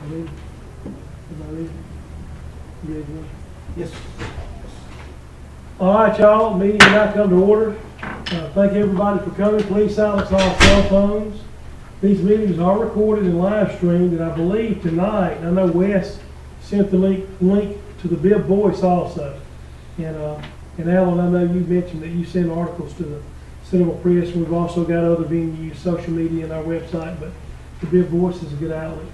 mean, yeah, Yes. all right, y'all, meeting will now come to order. Thank everybody for coming. Please silence all cell phones. These meetings are recorded and live streamed, and I believe tonight, I know Wes sent the link to the Bibb Voice also. And Alan, I know you mentioned that you send articles to the Cinema Press. We've also got other venues, social media, and our website, but the Bibb Voice is a good outlet.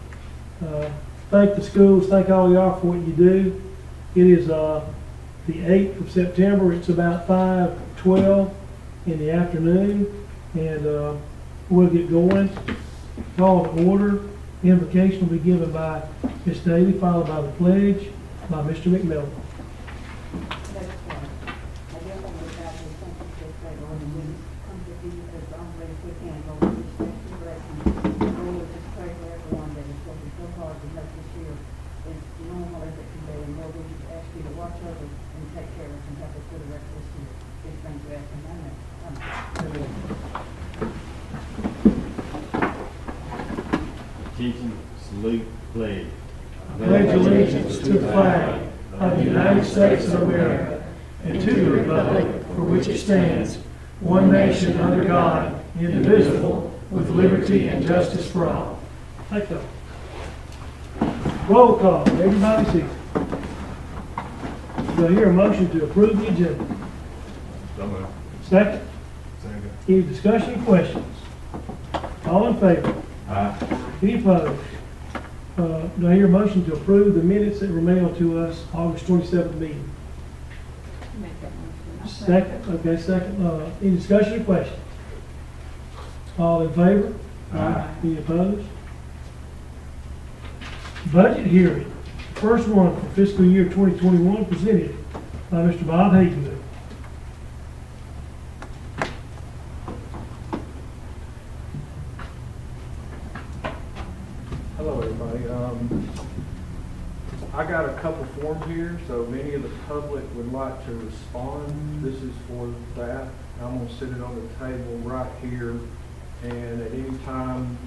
Thank the schools, thank all y'all for what you do. It is the 8th of September. It's about 5:12 in the afternoon, and we'll get going. Call to order. Invocation will be given by Ms. Daly, followed by the pledge by Mr. McMillan. Attention, salute, pledge. Pledge allegiance to the flag of the United States of America and to the republic for which it stands, one nation under God, indivisible, with liberty and justice for all. Thank you. Roll call. Everybody seated. Do I hear a motion to approve the agenda? So moved. Second? Second. Any discussion or questions? All in favor? Aye. Any opposed? Do I hear a motion to approve the minutes that were mailed to us August 27th meeting? Make that motion. Second, okay, second. Any discussion or questions? All in favor? Aye. Any opposed? Budget hearing. First one for fiscal year 2021 presented by Mr. Bob Hagenwood. Hello, everybody. I got a couple forms here, so many of the public would like to respond. This is for that. I'm gonna sit it on the table right here, and at any time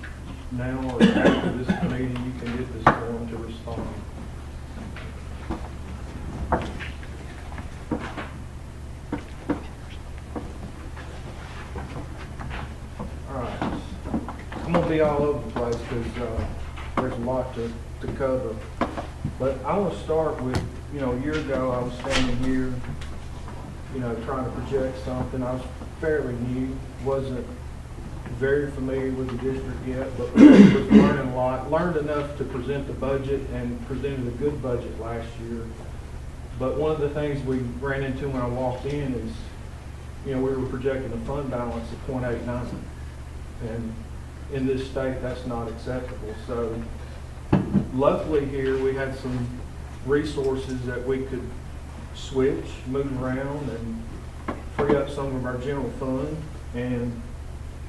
now or after this meeting, you can get this form to respond. All right. I'm gonna be all over the place because there's a lot to cover. But I want to start with, a year ago I was standing here, trying to project something. I was fairly new, wasn't very familiar with the district yet, but was learning a lot. Learned enough to present the budget and presented a good budget last year. But one of the things we ran into when I walked in is, we were projecting a fund balance of 0.89. And in this state, that's not acceptable. So luckily here, we had some resources that we could switch, move around, and free up some of our general fund. And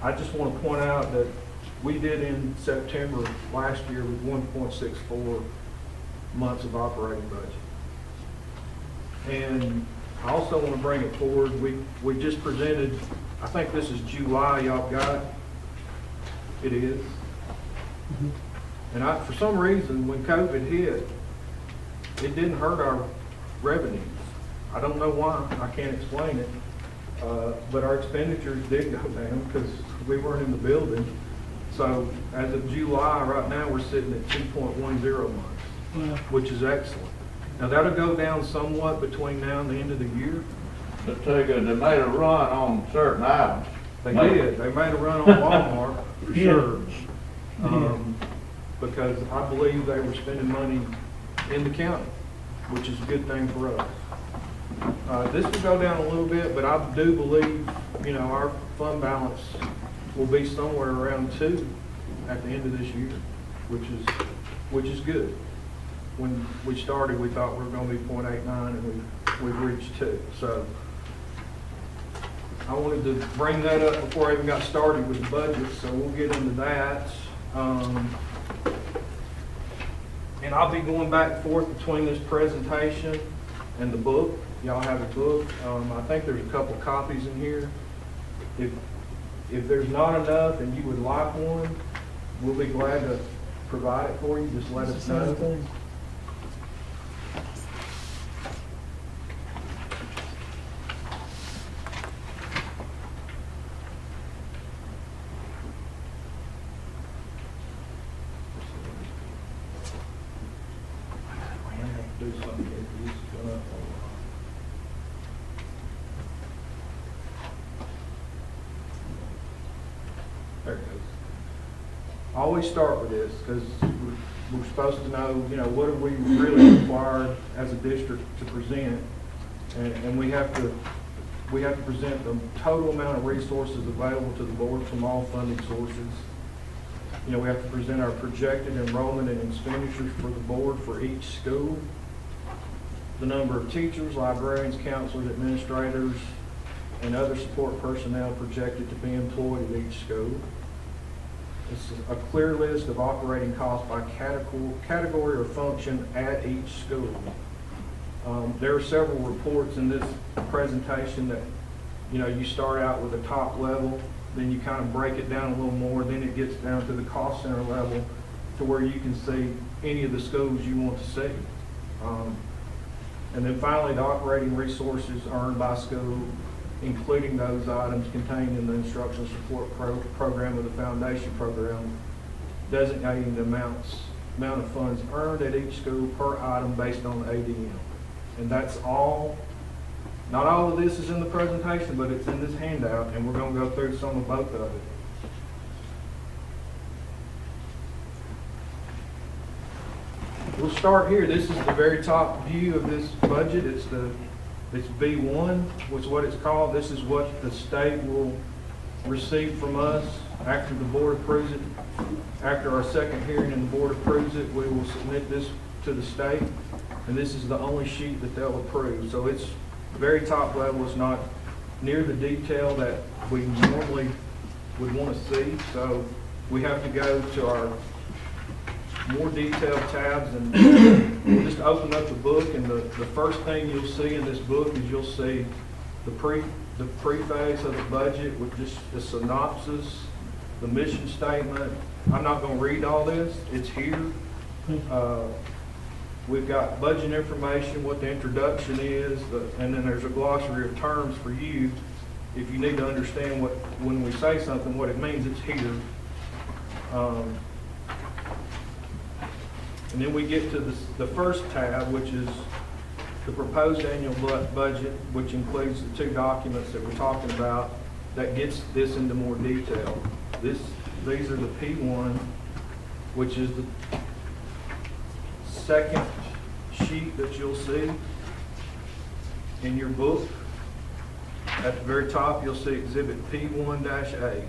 I just want to point out that we did in September last year with 1.64 months of operating budget. And I also want to bring it forward. We just presented, I think this is July, y'all got it? It is. And for some reason, when COVID hit, it didn't hurt our revenues. I don't know why, I can't explain it. But our expenditures did go down because we weren't in the building. So as of July, right now, we're sitting at 2.10 months, which is excellent. Now that'll go down somewhat between now and the end of the year. But they made a run on certain items. They did. They made a run on Walmart for sure. Because I believe they were spending money in the county, which is a good thing for us. This will go down a little bit, but I do believe, our fund balance will be somewhere around 2 at the end of this year, which is good. When we started, we thought we were going to be 0.89, and we've reached 2. So I wanted to bring that up before I even got started with the budget, so we'll get into that. And I'll be going back and forth between this presentation and the book. Y'all have a book. I think there's a couple copies in here. If there's not enough and you would like one, we'll be glad to provide it for you, just let us know. Do something here, this is going up a lot. There it goes. I always start with this, because we're supposed to know, what are we really required as a district to present? And we have to present the total amount of resources available to the board from all funding sources. We have to present our projected enrollment and expenditures for the board for each school, the number of teachers, librarians, counselors, administrators, and other support personnel projected to be employed at each school. It's a clear list of operating costs by category or function at each school. There are several reports in this presentation that, you start out with a top level, then you kind of break it down a little more, then it gets down to the cost center level to where you can see any of the schools you want to see. And then finally, the operating resources earned by school, including those items contained in the instructional support program of the foundation program, designating the amount of funds earned at each school per item based on ADM. And that's all. Not all of this is in the presentation, but it's in this handout, and we're going to go through some of both of it. We'll start here. This is the very top view of this budget. It's B1, which is what it's called. This is what the state will receive from us after the board approves it. After our second hearing and the board approves it, we will submit this to the state, and this is the only sheet that they'll approve. So it's very top level. It's not near the detail that we normally would want to see. So we have to go to our more detailed tabs, and we'll just open up the book, and the first thing you'll see in this book is you'll see the preface of the budget with just the synopsis, the mission statement. I'm not going to read all this. It's here. We've got budget information, what the introduction is, and then there's a glossary of terms for you. If you need to understand when we say something, what it means, it's here. And then we get to the first tab, which is the proposed annual budget, which includes the two documents that we're talking about, that gets this into more detail. These are the P1, which is the second sheet that you'll see in your book. At the very top, you'll see Exhibit P1-A.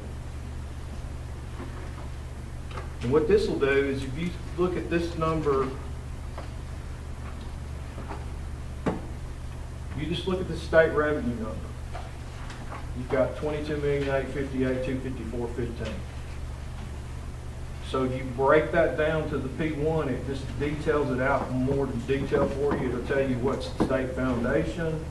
And what this will do is, if you look at this number, you just look at the state revenue number. You've got $22,858,254.15. So if you break that down to the P1, it just details it out in more detail for you. It'll tell you what's the state foundation,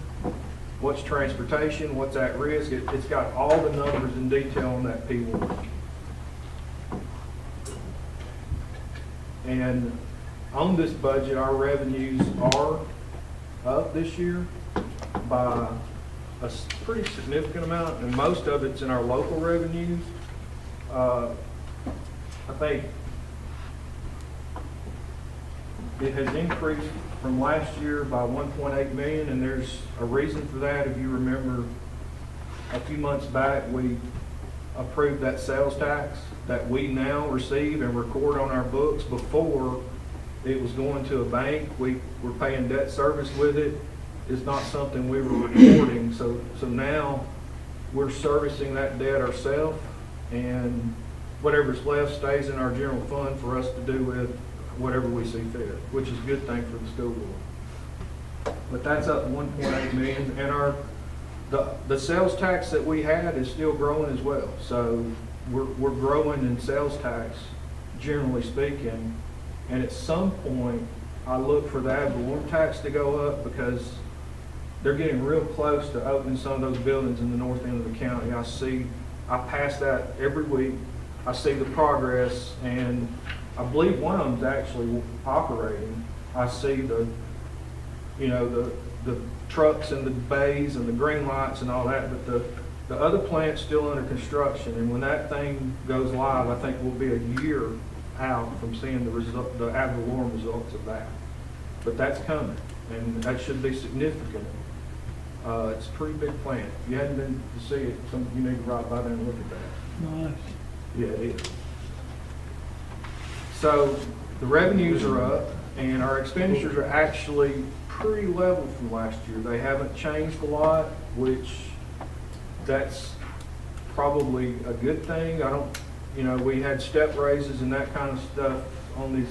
what's transportation, what's at risk. It's got all the numbers in detail on that P1. And on this budget, our revenues are up this year by a pretty significant amount, and most of it's in our local revenues. I think it has increased from last year by 1.8 million, and there's a reason for that. If you remember, a few months back, we approved that sales tax that we now receive and record on our books. Before, it was going to a bank. We were paying debt service with it. It's not something we were recording. So now we're servicing that debt ourselves, and whatever's left stays in our general fund for us to do with whatever we see fit, which is a good thing for the school board. But that's up 1.8 million, and the sales tax that we had is still growing as well. So we're growing in sales tax, generally speaking, and at some point I look for the ad valorem tax to go up, because they're getting real close to opening some of those buildings in the north end of the county. I pass that every week. I see the progress, and I believe one of them's actually operating. I see the, you know, the trucks and the bays and the green lights and all that, but the other plant's still under construction, and when that thing goes live, I think we'll be a year out from seeing the result, the ad valorem results of that. But that's coming, and that should be significant. It's a pretty big plant. If you hadn't been to see it, you need to ride by there and look at that. Nice. Yeah, it is. So the revenues are up and our expenditures are actually pretty level from last year. They haven't changed a lot, which that's probably a good thing. I don't, you know, we had step raises and that kind of stuff on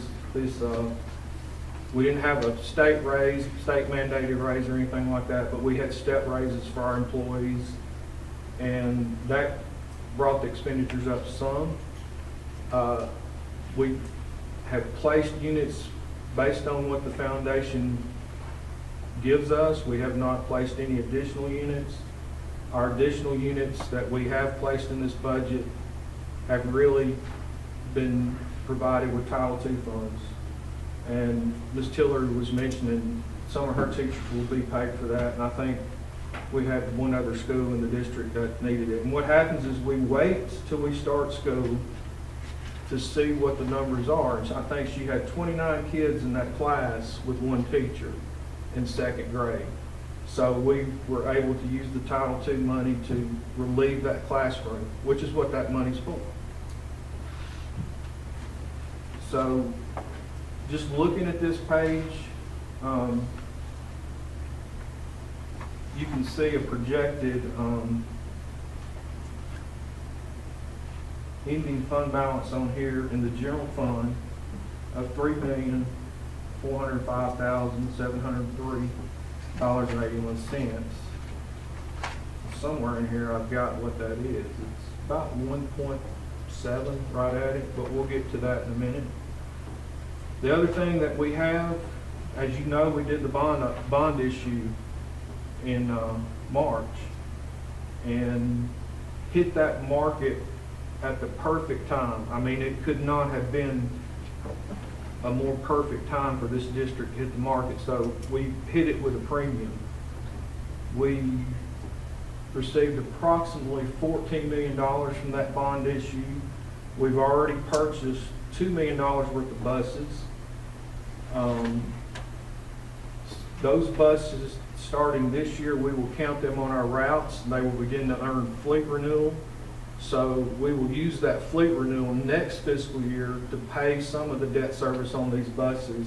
we didn't have a state raise, state mandated raise or anything like that, but we had step raises for our employees, and that brought the expenditures up some. We have placed units based on what the foundation gives us. We have not placed any additional units. Our additional units that we have placed in this budget have really been provided with Title II funds. And Ms. Tiller was mentioning some of her teachers will be paid for that, and I think we had one other school in the district that needed it. And what happens is we wait till we start school to see what the numbers are. And so I think she had 29 kids in that class with one teacher in second grade. So we were able to use the Title II money to relieve that classroom, which is what that money's for. So just looking at this page, you can see a projected ending fund balance on here in the general fund of $3,405,703.81. Somewhere in here I've got what that is. It's about 1.7 right at it, but we'll get to that in a minute. The other thing that we have, as you know, we did the bond issue in March and hit that market at the perfect time. I mean, it could not have been a more perfect time for this district to hit the market. So we hit it with a premium. We received approximately $14 million from that bond issue. We've already purchased $2 million worth of buses. Those buses, starting this year, we will count them on our routes. They will begin to earn fleet renewal. So we will use that fleet renewal next fiscal year to pay some of the debt service on these buses.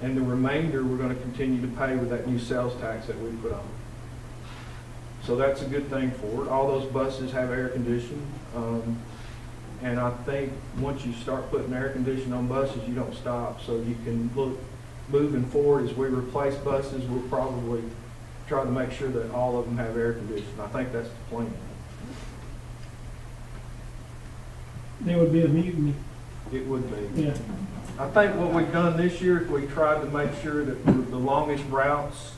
And the remainder we're going to continue to pay with that new sales tax that we put on. So that's a good thing for it. All those buses have air conditioning. And I think once you start putting air conditioning on buses, you don't stop. So you can look, moving forward, as we replace buses, we'll probably try to make sure that all of them have air conditioning. I think that's the plan. There would be a mutiny. It would be. Yeah. I think what we've done this year is we tried to make sure that the longest routes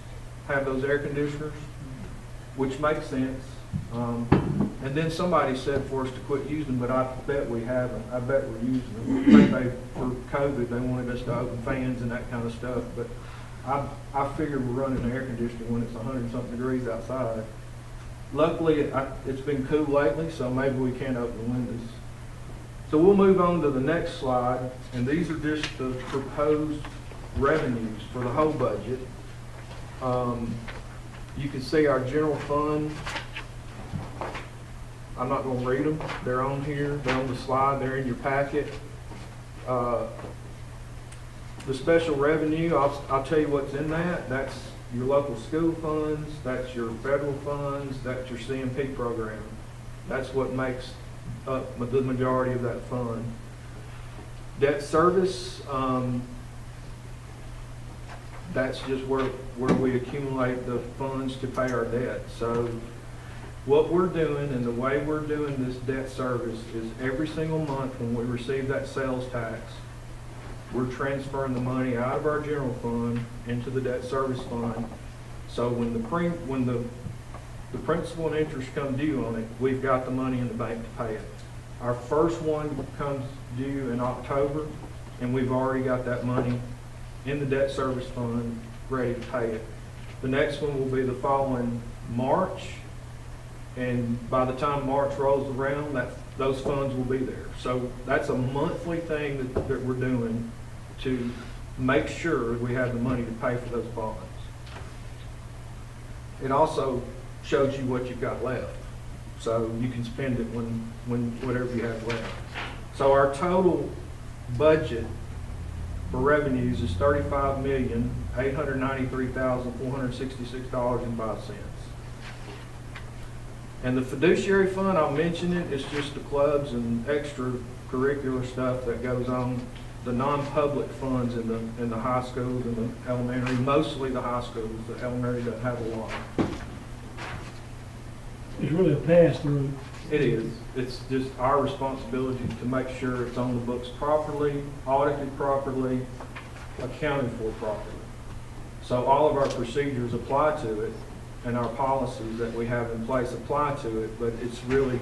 have those air conditioners, which makes sense. And then somebody said for us to quit using them, but I bet we haven't. I bet we're using them. I think for COVID, they wanted us to open fans and that kind of stuff. But I figure we're running the air conditioning when it's 100-something degrees outside. Luckily, it's been cool lately, so maybe we can open the windows. So we'll move on to the next slide, and these are just the proposed revenues for the whole budget. You can see our general fund. I'm not going to read them. They're on here. They're on the slide. They're in your packet. The special revenue, I'll tell you what's in that. That's your local school funds. That's your federal funds. That's your CMP program. That's what makes up the majority of that fund. Debt service, that's just where we accumulate the funds to pay our debt. So what we're doing and the way we're doing this debt service is every single month when we receive that sales tax, we're transferring the money out of our general fund into the debt service fund. So when the principal and interest come due on it, we've got the money in the bank to pay it. Our first one comes due in October, and we've already got that money in the debt service fund, ready to pay it. The next one will be the following March, and by the time March rolls around, those funds will be there. So that's a monthly thing that we're doing to make sure we have the money to pay for those bonds. It also shows you what you've got left, so you can spend it when whatever you have left. So our total budget for revenues is $35,893,466.05. And the fiduciary fund, I'll mention it, it's just the clubs and extracurricular stuff that goes on, the non-public funds in the high schools and the elementary, mostly the high schools. The elementary doesn't have a lot. It's really a pass-through. It is. It's just our responsibility to make sure it's on the books properly, audited properly, accounted for properly. So all of our procedures apply to it, and our policies that we have in place apply to it, but it's really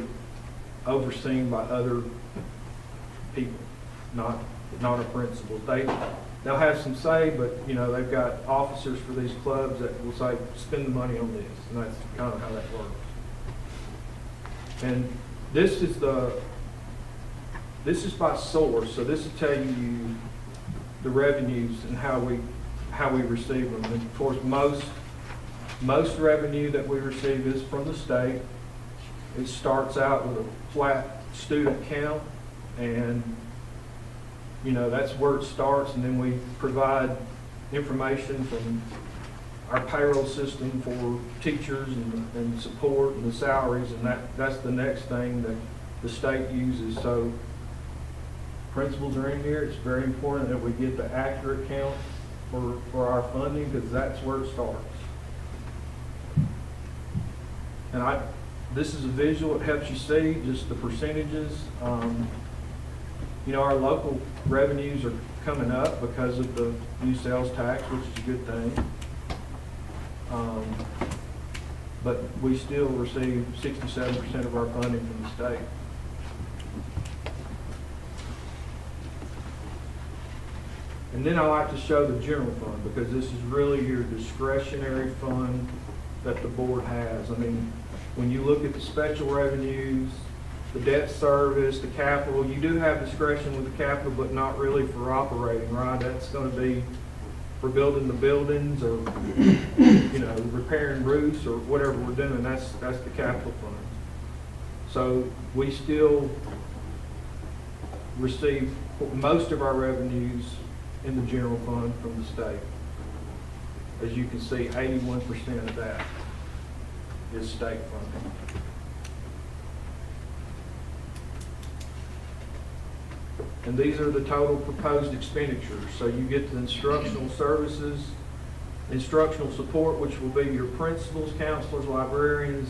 overseen by other people, not our principals. They'll have some say, but, you know, they've got officers for these clubs that will say, spend the money on this, and that's kind of how that works. And this is by source, so this will tell you the revenues and how we receive them. And of course, most revenue that we receive is from the state. It starts out with a flat student count, and you know, that's where it starts, and then we provide information from our payroll system for teachers and support and the salaries, and that's the next thing that the state uses. So principals are in here. It's very important that we get the accurate count for our funding, because that's where it starts. And this is a visual. It helps you see just the percentages. You know, our local revenues are coming up because of the new sales tax, which is a good thing. But we still receive 67% of our funding from the state. And then I like to show the general fund, because this is really your discretionary fund that the board has. I mean, when you look at the special revenues, the debt service, the capital, you do have discretion with the capital, but not really for operating, right? That's going to be for building the buildings, or, you know, repairing roofs, or whatever we're doing. That's the capital fund. So we still receive most of our revenues in the general fund from the state. As you can see, 81% of that is state funding. And these are the total proposed expenditures. So you get the instructional services, instructional support, which will be your principals, counselors, librarians,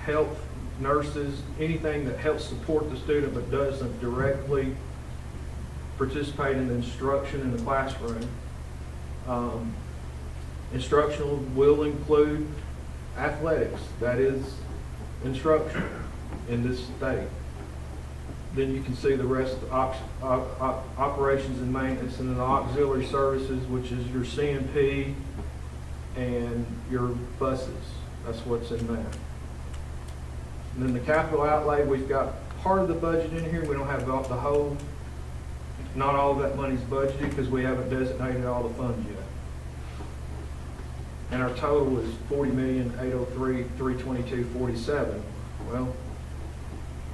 health, nurses, anything that helps support the student but doesn't directly participate in the instruction in the classroom. Instructional will include athletics. That is instruction in this state. Then you can see the rest of operations and maintenance, and then the auxiliary services, which is your CMP and your buses. That's what's in there. And then the capital outlay, we've got part of the budget in here. We don't have the whole, not all of that money's budgeted because we haven't designated all the funds yet. And our total is $40,803,322.47. Well,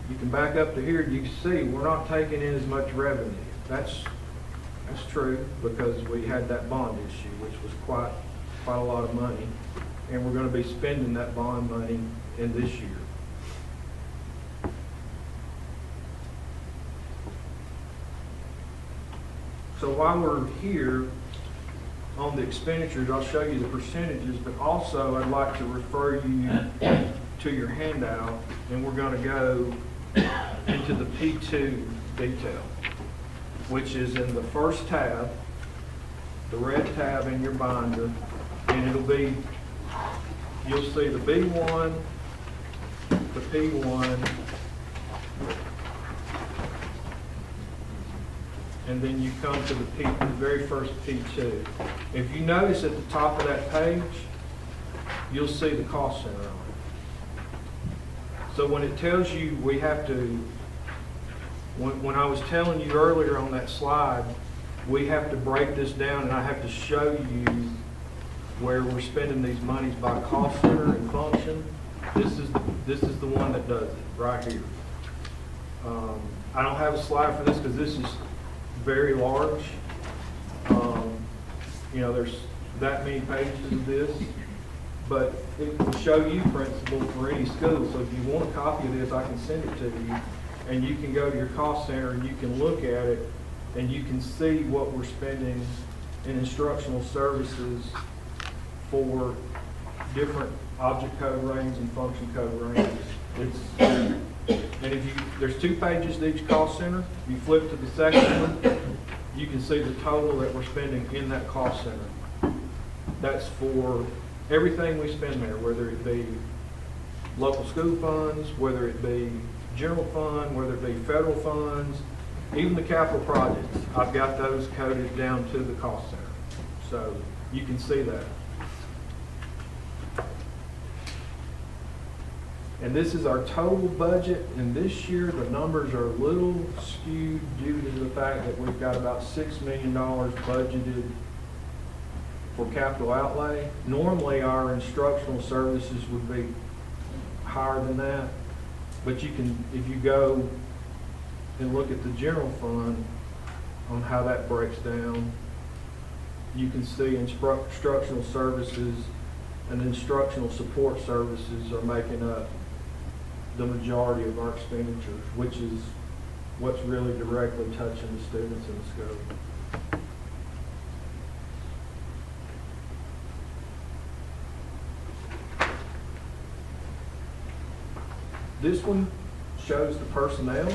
you can back up to here, you can see we're not taking in as much revenue. That's true, because we had that bond issue, which was quite a lot of money, and we're going to be spending that bond money in this year. So while we're here on the expenditures, I'll show you the percentages, but also I'd like to refer you to your handout, and we're going to go into the P2 detail, which is in the first tab, the red tab in your binder, and it'll be, you'll see the B1, the P1, and then you come to the very first P2. If you notice at the top of that page, you'll see the cost center on it. So when it tells you we have to, when I was telling you earlier on that slide, we have to break this down and I have to show you where we're spending these monies by cost center and function, this is the one that does it, right here. I don't have a slide for this because this is very large. You know, there's that many pages of this, but it will show you principal for any school. So if you want a copy of this, I can send it to you, and you can go to your cost center and you can look at it, and you can see what we're spending in instructional services for different object code ranges and function code ranges. And if you, there's 2 pages to each cost center. If you flip to the second one, you can see the total that we're spending in that cost center. That's for everything we spend there, whether it be local school funds, whether it be general fund, whether it be federal funds, even the capital projects. I've got those coded down to the cost center. So you can see that. And this is our total budget, and this year the numbers are a little skewed due to the fact that we've got about $6 million budgeted for capital outlay. Normally our instructional services would be higher than that, but you can, if you go and look at the general fund on how that breaks down, you can see instructional services and instructional support services are making up the majority of our expenditures, which is what's really directly touching the students in the school. This one shows the personnel.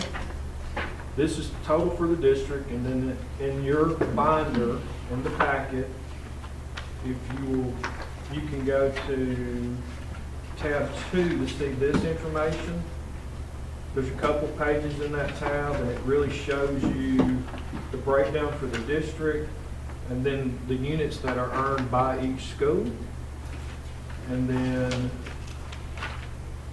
This is total for the district, and then in your binder, in the packet, if you will, you can go to tab 2 to see this information. There's a couple pages in that tab, and it really shows you the breakdown for the district, and then the units that are earned by each school. And then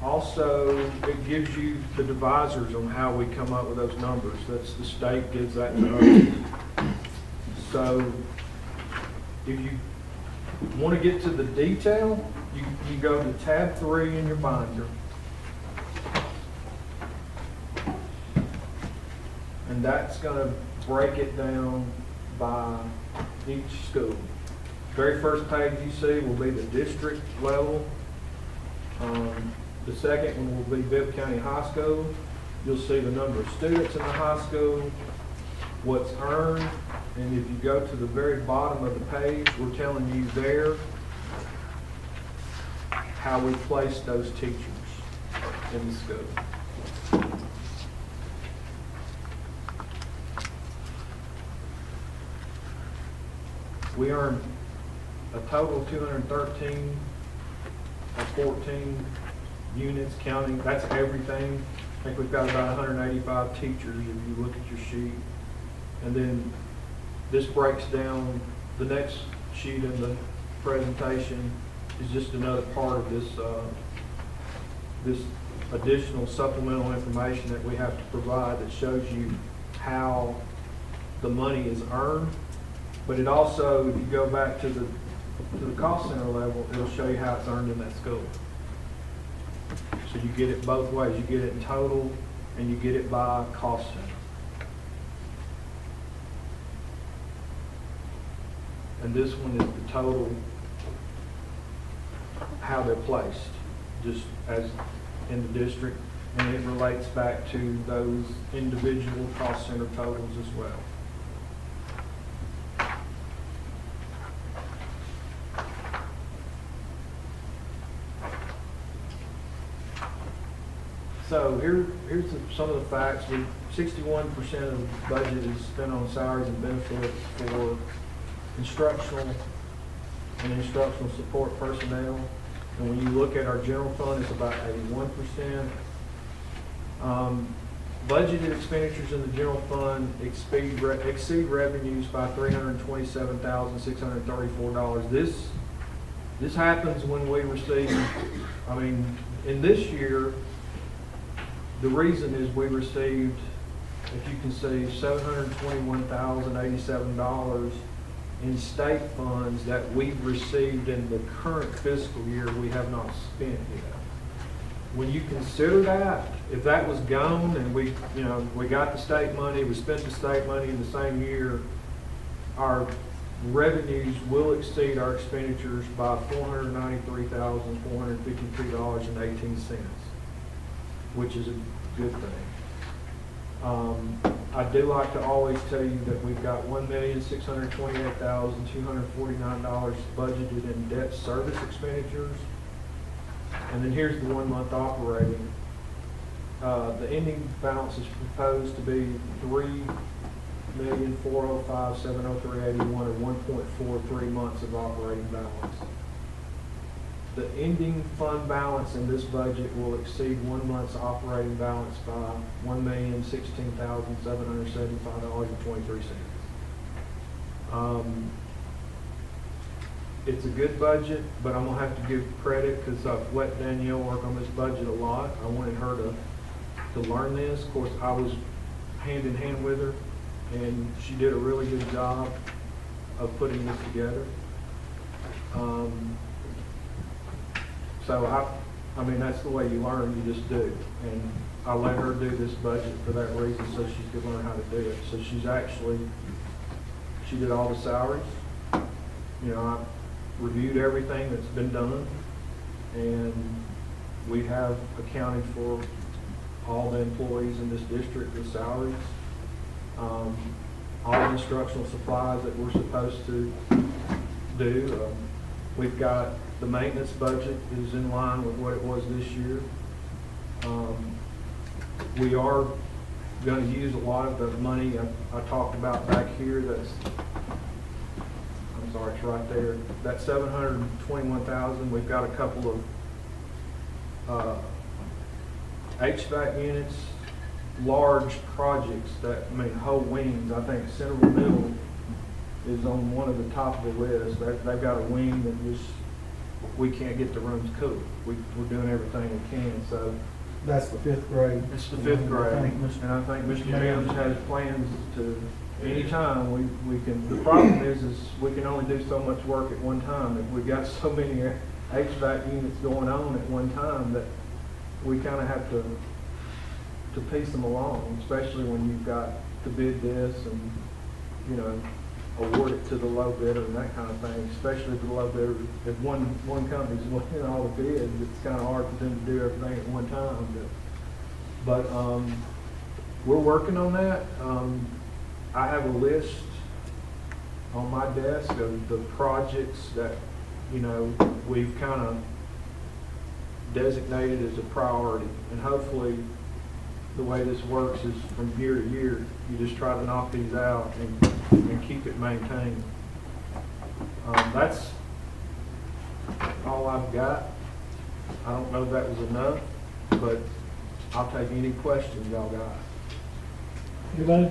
also, it gives you the divisors on how we come up with those numbers. That's the state gives that to us. So, if you want to get to the detail, you go to tab 3 in your binder. And that's going to break it down by each school. Very first page you see will be the district level. The second one will be Bibb County High School. You'll see the number of students in the high school, what's earned, and if you go to the very bottom of the page, we're telling you there how we place those teachers in the school. We earned a total of 213 or 14 units counting, that's everything. I think we've got about 185 teachers if you look at your sheet. And then this breaks down, the next sheet in the presentation is just another part of this, this additional supplemental information that we have to provide that shows you how the money is earned. But it also, if you go back to the cost center level, it'll show you how it's earned in that school. So you get it both ways. You get it in total and you get it by cost center. And this one is the total, how they're placed, just as in the district. And it relates back to those individual cost center totals as well. So here's some of the facts. 61% of the budget is spent on salaries and benefits for instructional and instructional support personnel. And when you look at our general fund, it's about 81%. budgeted expenditures in the general fund exceed revenues by $327,634. This happens when we receive, I mean, in this year, the reason is we received, if you can see, $721,087 in state funds that we've received in the current fiscal year we have not spent yet. When you consider that, if that was gone and we got the state money, we spent the state money in the same year, our revenues will exceed our expenditures by $493,452.18, which is a good thing. I do like to always tell you that we've got $1,628,249 budgeted in debt service expenditures. And then here's the 1 month operating. The ending balance is proposed to be $3,405,703.81, or 1.43 months of operating balance. The ending fund balance in this budget will exceed 1 month's operating balance by $1,016,775.23. It's a good budget, but I'm gonna have to give credit because I've let Danielle work on this budget a lot. I wanted her to learn this. Of course, I was hand in hand with her, and she did a really good job of putting this together. So I mean, that's the way you learn, you just do. And I let her do this budget for that reason, so she could learn how to do it. So she did all the salaries. You know, I reviewed everything that's been done, and we have accounted for all the employees in this district with salaries. All the instructional supplies that we're supposed to do. We've got the maintenance budget is in line with what it was this year. We are going to use a lot of the money I talked about back here. It's right there. That $721,000. We've got a couple of HVAC units, large projects that, I mean, whole wings. I think Central Middle is on one of the top of the list. They've got a wing that we can't get the rooms cool. We're doing everything we can. So That's the 5th grade. it's the 5th grade, and I think Mr. Jones has plans to. Anytime we can. The problem is we can only do so much work at one time. If we've got so many HVAC units going on at one time that we kind of have to piece them along, especially when you've got to bid this and, you know, award it to the low bidder and that kind of thing, especially for the low bidder. If one company's winning all the bids, it's kind of hard for them to do everything at one time. But we're working on that. I have a list on my desk of the projects that, you know, we've kind of designated as a priority. And hopefully the way this works is from year to year, you just try to knock these out and keep it maintained. That's all I've got. I don't know if that was enough, but I'll take any questions y'all got. Anybody?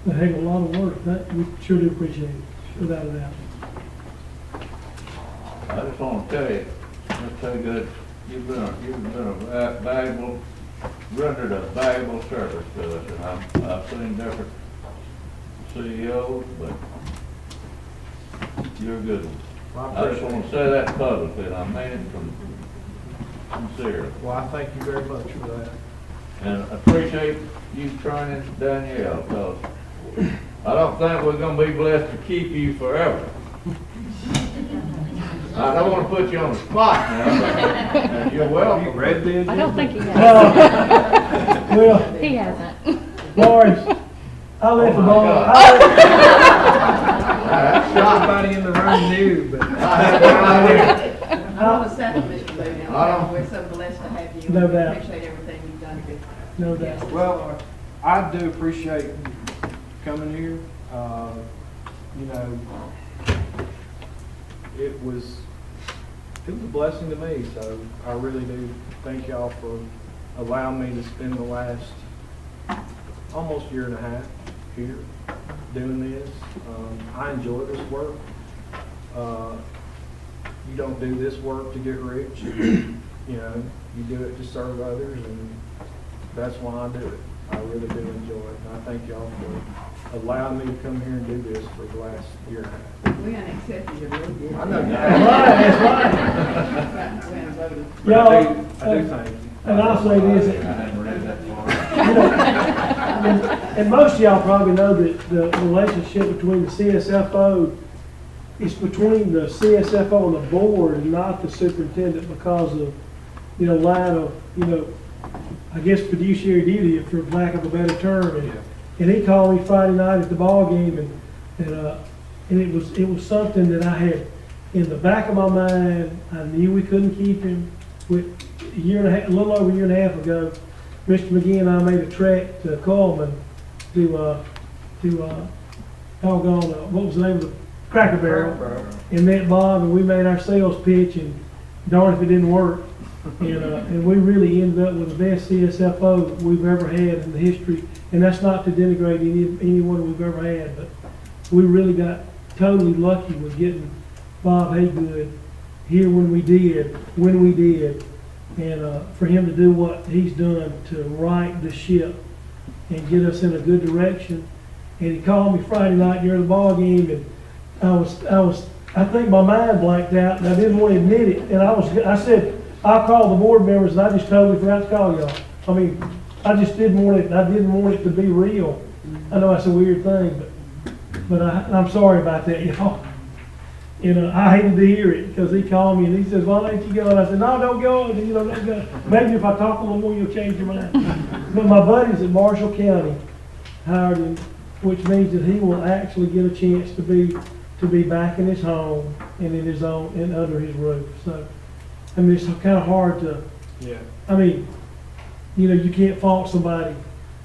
A heck of a lot of work. That we sure do appreciate it, without a doubt. I just want to tell you, that you've been a valuable, rendered a valuable service to us, and I've seen different CEOs, but you're a good one. Well, I just want to say that publicly, and I mean it from sincerely. Well, I thank you very much for that. And appreciate you training Danielle, because I don't think we're gonna be blessed to keep you forever. I don't wanna put you on the spot now, but you're welcome. Red bid? I don't think he has. Well, He hasn't. Lawrence, I left the Oh, my ball. God. Everybody in the room knew, but. I want to thank Mr. Boone. We're so blessed to have you. No doubt. We appreciate everything you've done. No doubt. Well, I do appreciate coming here. You know, it was it was a blessing to me, so I really do thank y'all for allowing me to spend the last almost year and a half here doing this. I enjoy this work. You don't do this work to get rich. You know, you do it to serve others, and that's why I do it. I really do enjoy it. And I thank y'all for allowing me to come here and do this for the last year and a half. We unaccepted you really did. I know. That's right, that's right. We hadn't voted. But I do thank you. And I'll say this, I hadn't read that far. you know, and most of y'all probably know that the relationship between the CSFO is between the CSFO and the board and not the superintendent because of, you know, line of, you know, I guess fiduciary duty, for lack of a better term. And he called me Friday night at the ball game, and it was something that I had in the back of my mind. I knew we couldn't keep him. With a little over a year and a half ago, Mr. McGee and I made a trek to Coleman what was the name of the Cracker Barrel, and met Bob, and we made our sales pitch, and darn if it didn't work. And we really ended up with the best CSFO we've ever had in the history. And that's not to denigrate anyone we've ever had, but we really got totally lucky with getting Bob Haygood here when we did, and for him to do what he's done to right the ship and get us in a good direction. And he called me Friday night during the ball game, and I think my mind blanked out, and I didn't want to admit it. And I said, I'll call the board members, and I just totally forgot to call y'all. I mean, I just didn't want it to be real. I know that's a weird thing, but I'm sorry about that, y'all. And I hated to hear it, because he called me and he says, "Why don't you go?" And I said, "No, don't go. You know, don't go. Maybe if I talk a little more, you'll change your mind." But my buddies at Marshall County hired him, which means that he will actually get a chance to be back in his home and in his own and under his roof. So, I mean, it's kind of hard to. Yeah. I mean, you know, you can't fault somebody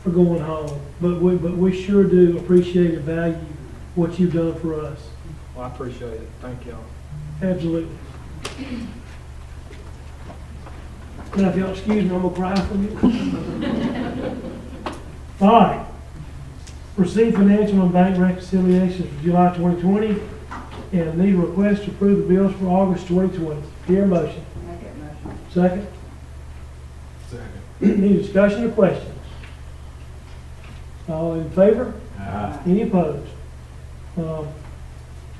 for going home, but we sure do appreciate and value what you've done for us. Well, I appreciate it. Thank y'all. Absolutely. Now, if y'all excuse me, I'm gonna cry for you. All right. Receive financial and bank reconciliations for July 2020, and need a request to approve the bills for August 2020. Hear a motion. Make that motion. Second. Second. Any discussion or questions? All in favor? Any opposed?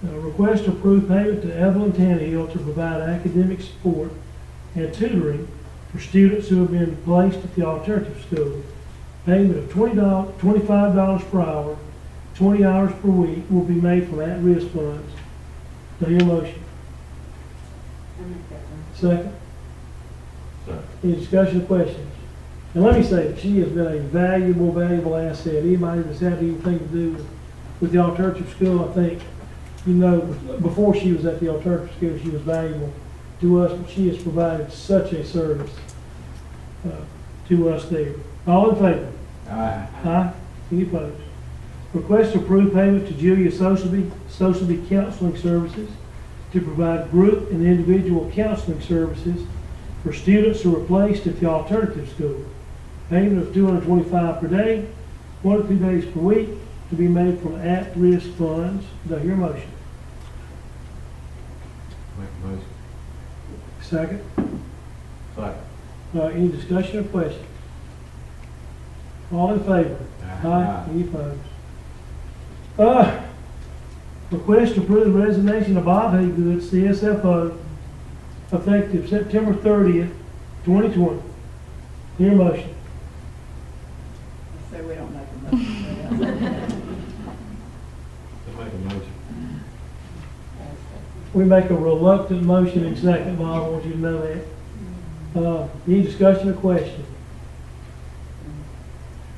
Request to approve payment to Evelyn Tannehill to provide academic support and tutoring for students who have been placed at the alternative school. Payment of $25 per hour, 20 hours per week will be made from at-risk funds. Do I hear a motion? I make that motion. Second. So, Any discussion or questions? And let me say that she has been a valuable asset. Anybody that's had anything to do with the alternative school, I think, you know, before she was at the alternative school, she was valuable to us, but she has provided such a service to us there. All in favor? Aye. Any opposed? Request to approve payment to Julia Sosaby Counseling Services to provide group and individual counseling services for students who are placed at the alternative school. Payment of $225 per day, 1 to 2 days per week, to be made from at-risk funds. Do I hear a motion? Make a motion. Second. second. Any discussion or question? All in favor? Aye. Any opposed? Request to approve the resignation of Bob Haygood, CSFO, effective September 30th, 2020. Hear a motion. So we don't make a motion. Make a motion. We make a reluctant motion in second, Bob, I want you to know that. Any discussion or question?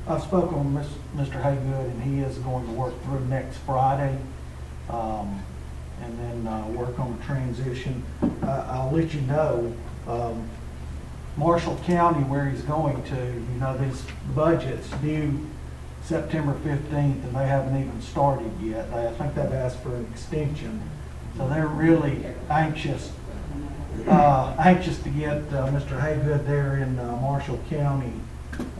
I've spoken with Mr. Haygood, and he is going to work through next Friday, and then work on the transition. I'll let you know, Marshall County, where he's going to, you know, these budgets due September 15th, and they haven't even started yet. I think they've asked for an extension, so they're really anxious anxious to get Mr. Haygood there in Marshall County.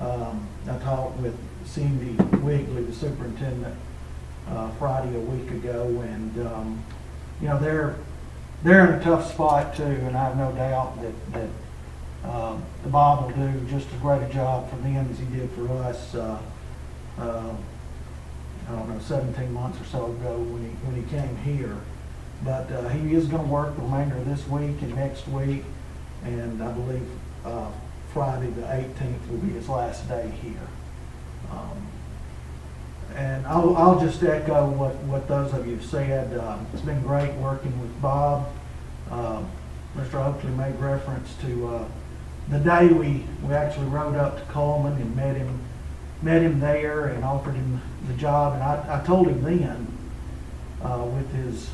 I talked with Cindy Wigley, the superintendent, Friday a week ago, and, you know, they're in a tough spot too, and I have no doubt that the Bob will do just as great a job for them as he did for us, I don't know, 17 months or so ago when he came here. But he is going to work the remainder of this week and next week, and I believe Friday the 18th will be his last day here. And I'll just echo what those of you have said. It's been great working with Bob. Mr. Oakley made reference to the day we actually rode up to Coleman and met him there and offered him the job. And I told him then, with his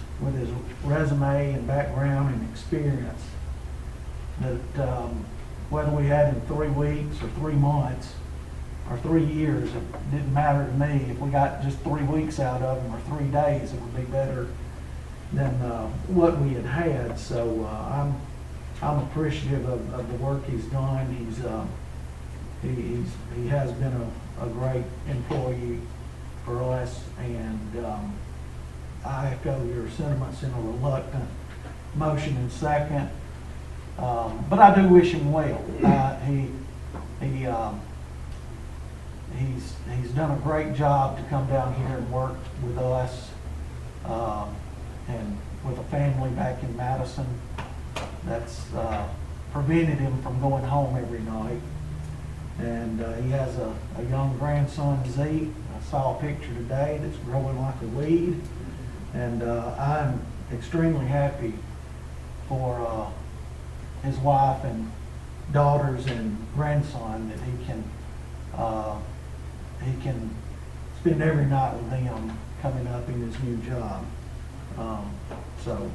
resume and background and experience, that whether we had him 3 weeks or 3 months or 3 years, it didn't matter to me. If we got just 3 weeks out of him or 3 days, it would be better than what we had had. So I'm appreciative of the work he's done. He has been a great employee for us, and I echo your sentiments in a reluctant motion and second. But I do wish him well. He's done a great job to come down here and work with us, and with a family back in Madison. That's prevented him from going home every night. And he has a young grandson, Zeke. I saw a picture today that's growing like a weed. And I'm extremely happy for his wife and daughters and grandson that he can spend every night with them coming up in his new job. So,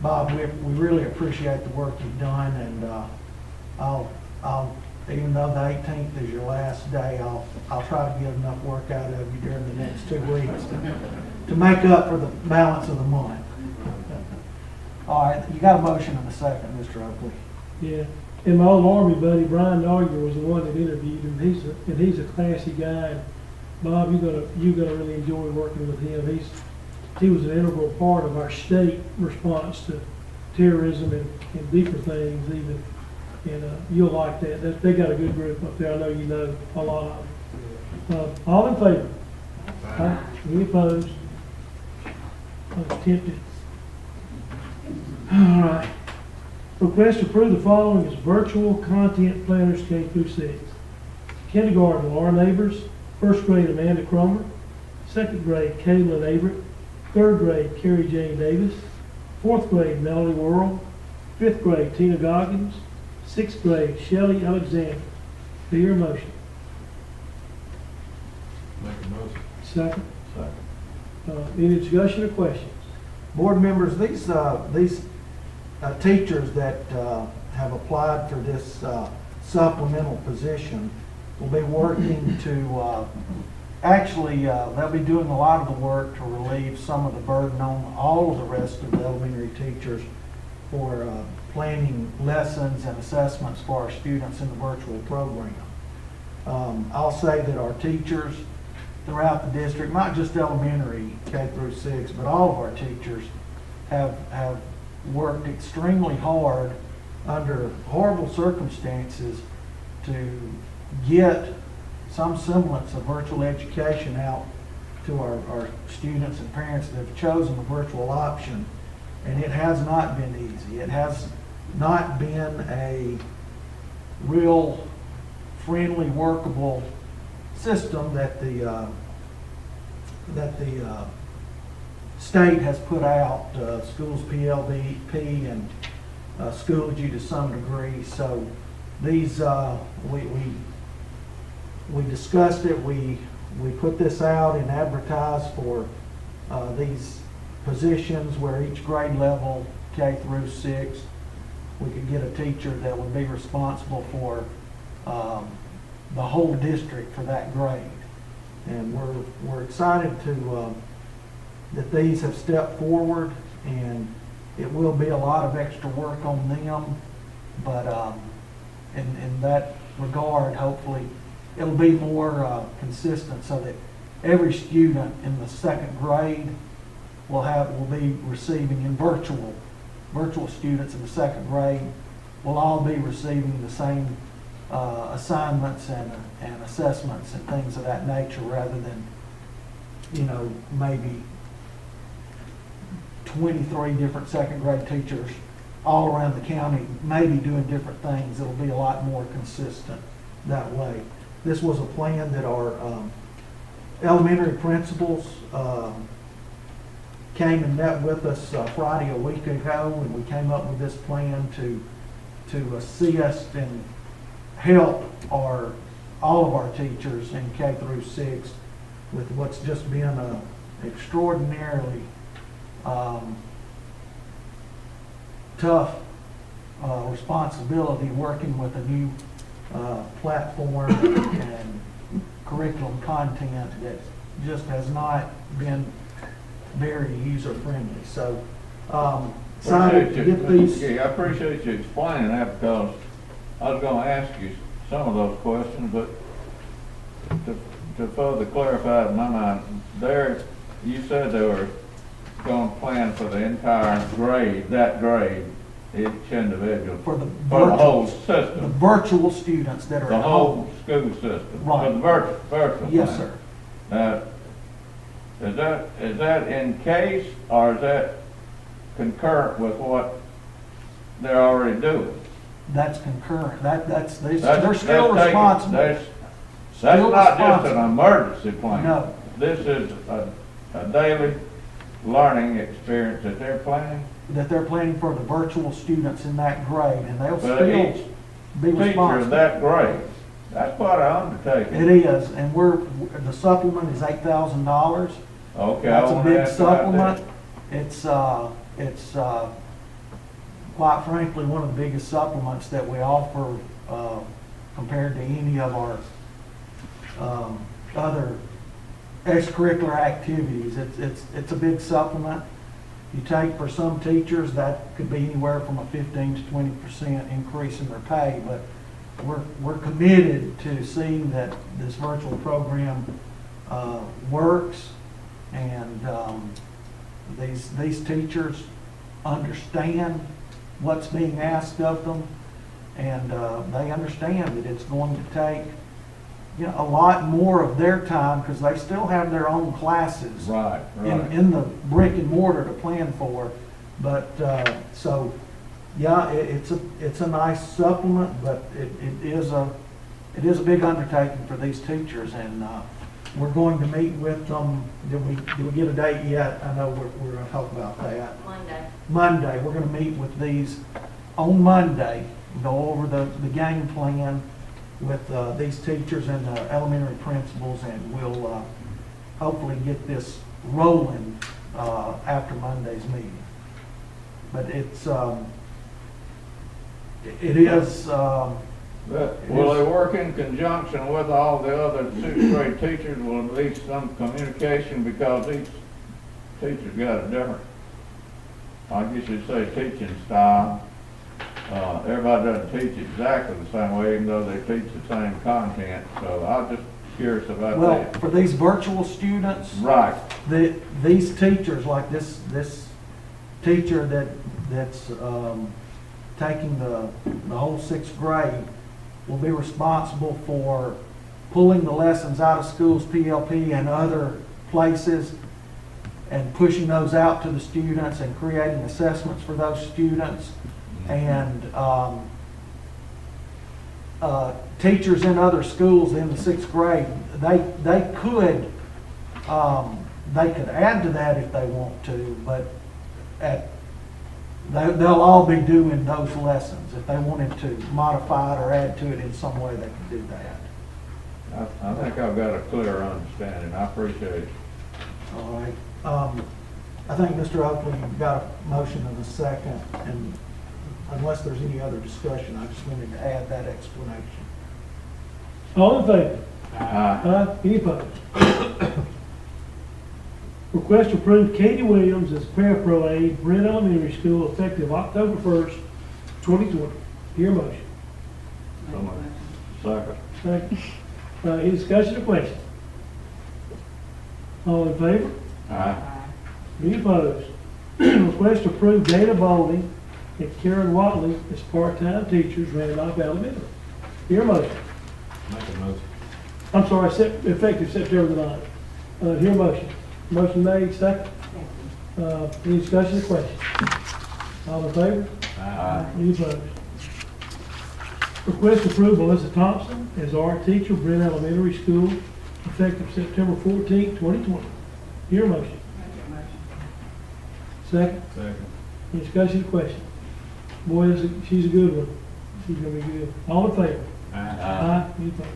Bob, we really appreciate the work you've done, and I'll even though the 18th is your last day, I'll try to get enough work out of you during the next 2 weeks to make up for the balance of the month. All right, you got a motion and a second, Mr. Oakley. Yeah, and my old Army buddy, Brian Narger, was the one that interviewed him. He's a classy guy. And Bob, you're gonna really enjoy working with him. He was an integral part of our state response to terrorism and deeper things even. And you'll like that. They got a good group up there. I know you know a lot of them. All in favor? Aye. Any opposed? Tempted. All right. Request to approve the following as virtual content planners K through 6. Kindergarten, Laura Neighbors. First grade, Amanda Cromer. Second grade, Kaylin Averett. Third grade, Carrie Jane Davis. Fourth grade, Melanie Worrell. Fifth grade, Tina Goggins. Sixth grade, Shelley Alexander. Do your motion. Make a motion. Second. Any discussion or questions? Board members, these teachers that have applied for this supplemental position will be working to, they'll be doing a lot of the work to relieve some of the burden on all of the rest of the elementary teachers for planning lessons and assessments for our students in the virtual program. I'll say that our teachers throughout the district, not just elementary K through 6, but all of our teachers have worked extremely hard under horrible circumstances to get some semblance of virtual education out to our students and parents that have chosen the virtual option. And it has not been easy. It has not been a real friendly, workable system that the state has put out, schools PLDP and Schoology to some degree. So these, we discussed it. We put this out and advertised for these positions where each grade level, K through 6, we could get a teacher that would be responsible for the whole district for that grade. And we're excited to that these have stepped forward and It will be a lot of extra work on them, but in that regard, hopefully, it'll be more consistent so that every student in the second grade will be receiving in virtual students in the second grade will all be receiving the same assignments and assessments and things of that nature, rather than, maybe 23 different second grade teachers all around the county, maybe doing different things. It'll be a lot more consistent that way. This was a plan that our elementary principals came and met with us Friday a week ago, and we came up with this plan to assist and help all of our teachers in K through 6 with what's just been a extraordinarily tough responsibility working with a new platform and curriculum content that just has not been very user-friendly. So, excited to get these. Yeah, I appreciate you explaining that, because I was gonna ask you some of those questions, but to further clarify in my mind, you said they were gonna plan for the entire grade, each individual, For the whole the system, virtual students that are the at whole home. school system. Right. For the virtual Yes, plan. sir. Now, is that in case, or is that concurrent with what they're already doing? That's concurrent. That's they're That's still taking- responsible. That's Still not just an responsible. emergency plan. No. This is a daily learning experience that they're planning. That they're planning for the virtual students in that grade, and they'll But still each be teacher of responsible. that grade, that's quite an undertaking. It is, and the supplement is $8,000. Okay, I That's a wanna big ask about supplement. that. It's quite frankly, one of the biggest supplements that we offer, compared to any of our, other extracurricular activities. It's a big supplement. You take, for some teachers, that could be anywhere from a 15 to 20% increase in their pay, but we're committed to seeing that this virtual program works, and these teachers understand what's being asked of them, and they understand that it's going to take a lot more of their time, because they still have their own classes Right, right. in the brick and mortar to plan for. But so, yeah, it's a nice supplement, but it is a big undertaking for these teachers, and we're going to meet with them. Did we get a date yet? I know we're going to talk about that. Monday, we're going to meet with these on Monday, go over the game plan with these teachers and the elementary principals, and we'll hopefully get this rolling after Monday's meeting. But it is. Will they work in conjunction with all the other sixth grade teachers? Will at least some communication, because each teacher's got a different, I guess you'd say, teaching style. Everybody doesn't teach exactly the same way, even though they teach the same content. So I'm just curious about Well, that. for these virtual students, Right. these teachers, like this teacher that's taking the whole sixth grade, will be responsible for pulling the lessons out of schools, PLP and other places, and pushing those out to the students and creating assessments for those students. And teachers in other schools in the sixth grade, they could add to that if they want to, but they'll all be doing those lessons. If they wanted to modify it or add to it in some way, they could do that. I think I've got a clear understanding. I appreciate it. All right. I think, Mr. Oakley, you've got a motion and a second, and unless there's any other discussion, I just wanted to add that explanation. All in favor? Aye. Aye. Any opposed? Request to approve Katie Williams as parapro aide, Brent Elementary School, effective October 1st, 2020. Hear a motion. Make a motion. Second. Second. Any discussion or question? All in favor? Aye. Any opposed? Request to approve Dana Bowling and Karen Watley as part-time teachers, Randolph Elementary. Hear a motion. Make a motion. I'm sorry, effective September the 9th. Hear a motion. Motion made, second. Any discussion or question? All in favor? Aye. Any opposed? Request to approve Melissa Thompson as art teacher, Brent Elementary School, effective September 14th, 2020. Hear a motion. Make a motion. Second. Second. Any discussion or question? Boy, she's a good one. She's gonna be good. All in favor? Aye. Aye. Any opposed?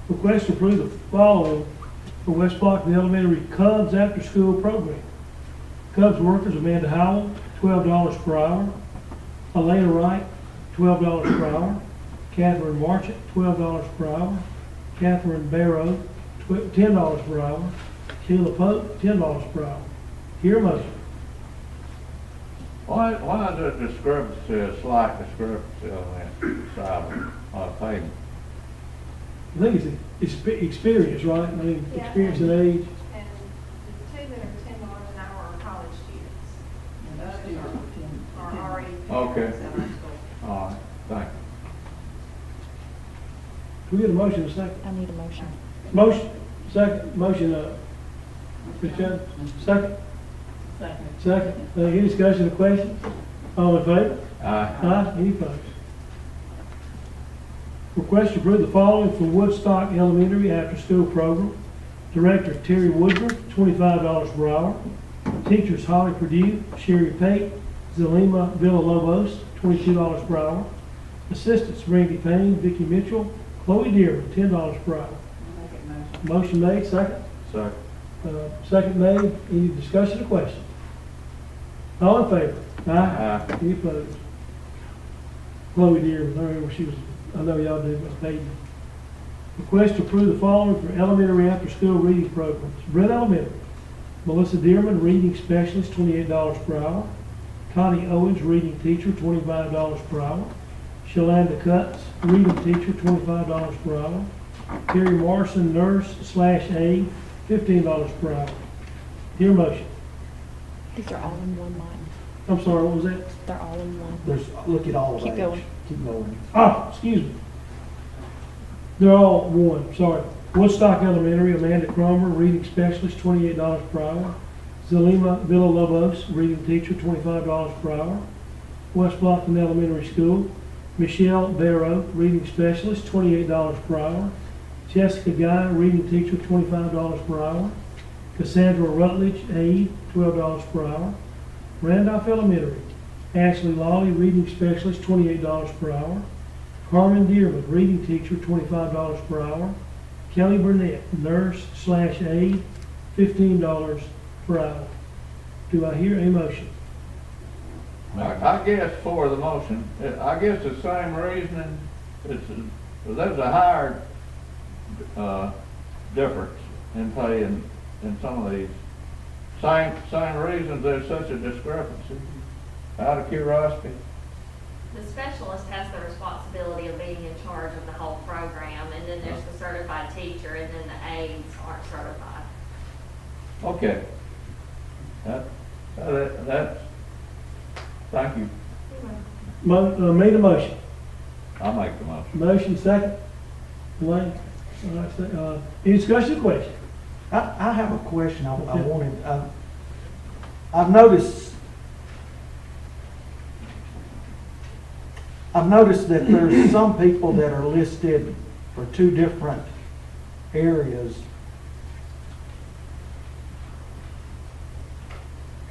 Request to approve the following for West Blockton Elementary Cubs after-school program. Cubs workers Amanda Howell, $12 per hour. Elena Wright, $12 per hour. Catherine Marchant, $12 per hour. Catherine Barrow, $10 per hour. Sheila Pope, $10 per hour. Hear a motion. Why is there discrepancy, a slight discrepancy on that salary, payment? I think it's experience, right? I mean, Yeah. experience and age. And the two that are $10 an hour are college students, And those two are already Okay. parents at our school. All right, thank Do we get a motion in a second? I need a motion. Motion, second, motion, Ms. Jones, second, Second. second. Any discussion or question? All in favor? you. Aye. Aye. Any opposed? Request to approve the following for Woodstock Elementary after-school program. Director Terry Woodruff, $25 per hour. Teachers Holly Purdue, Sherry Pate, Zelima Villalobos, $22 per hour. Assistants Randy Payne, Vicki Mitchell, Chloe Dearman, $10 per hour. Make it motion. Motion made, second. Second. Second made. Any discussion or question? All in favor? Aye. Any opposed? Chloe Dearman, I remember she was, I know y'all did, but Peyton. Request to approve the following for elementary after-school reading programs. Brent Elementary, Melissa Dearman, reading specialist, $28 per hour. Connie Owens, reading teacher, $25 per hour. Shalanda Cutts, reading teacher, $25 per hour. Terry Morrison, nurse/aide, $15 per hour. Hear a motion. These are all in one line. I'm sorry, what was that? They're all in one. Look at all of Keep age. going. Keep going. Excuse me. They're all one, sorry. Woodstock Elementary, Amanda Cromer, reading specialist, $28 per hour. Zelima Villalobos, reading teacher, $25 per hour. West Blockton Elementary School, Michelle Barrow, reading specialist, $28 per hour. Jessica Guy, reading teacher, $25 per hour. Cassandra Rutledge, aide, $12 per hour. Randolph Elementary, Ashley Lawley, reading specialist, $28 per hour. Carmen Dearman, reading teacher, $25 per hour. Kelly Burnett, nurse/aide, $15 per hour. Do I hear a motion? I guess for the motion, I guess the same reasoning, there's a higher, difference in pay in some of these. Same reasons there's such a discrepancy, out of curiosity. The specialist has the responsibility of being in charge of the whole program, and then there's the certified teacher, and then the aides aren't certified. Okay. That's, thank you. Made a motion. I'll make the motion. Motion second. Elaine? All right, any discussion or question? I have a question I wanted, I've noticed that there's some people that are listed for two different areas.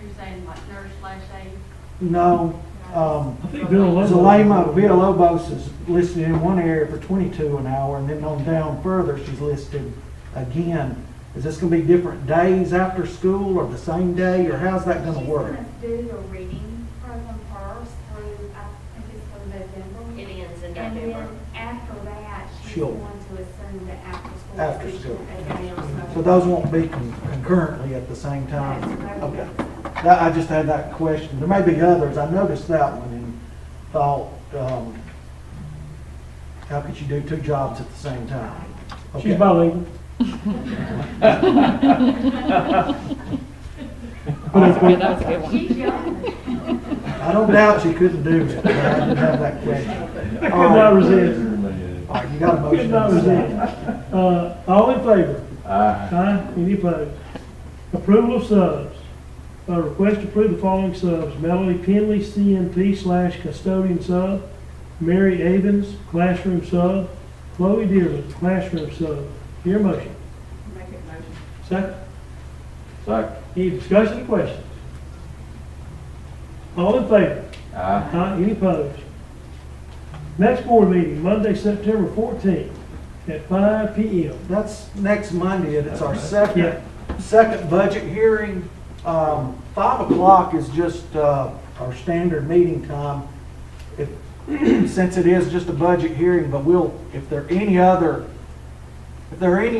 Are you saying like nurse/aide? No, I think Villalobos. Zelima Villalobos is listed in one area for 22 an hour, and then on down further, she's listed again. Is this gonna be different days after school, or the same day, or how's that gonna work? She's gonna do the reading program first through, I think it's through November. It ends in And November. then after that, she's Sure. going to assume the after-school. After position school. as a middle school. So those won't be concurrently at the same time? Yes, that would be- Okay. I just had that question. There may be others. I noticed that one and thought, how could you do two jobs at the same time? She's Okay. bilingual. Yeah, that was a good one. She's young. I don't doubt you couldn't do it, but I didn't have that question. I could not resist. All right, you got a Could motion. not and a resist. second. All in favor? Aye. Aye. Any opposed? Approval of subs. Request to approve the following subs: Melody Penley, CNP/custodian sub; Mary Avens, classroom sub; Chloe Dearman, classroom sub. Hear a motion? Make it motion. Second. Second. Any discussion or questions? All in favor? Aye. Aye. Any opposed? Next board meeting, Monday, September 14th at 5 PM. That's next Monday, and it's our Yeah. second budget hearing. 5 o'clock is just, our standard meeting time. If, since it is just a budget hearing, but if there are any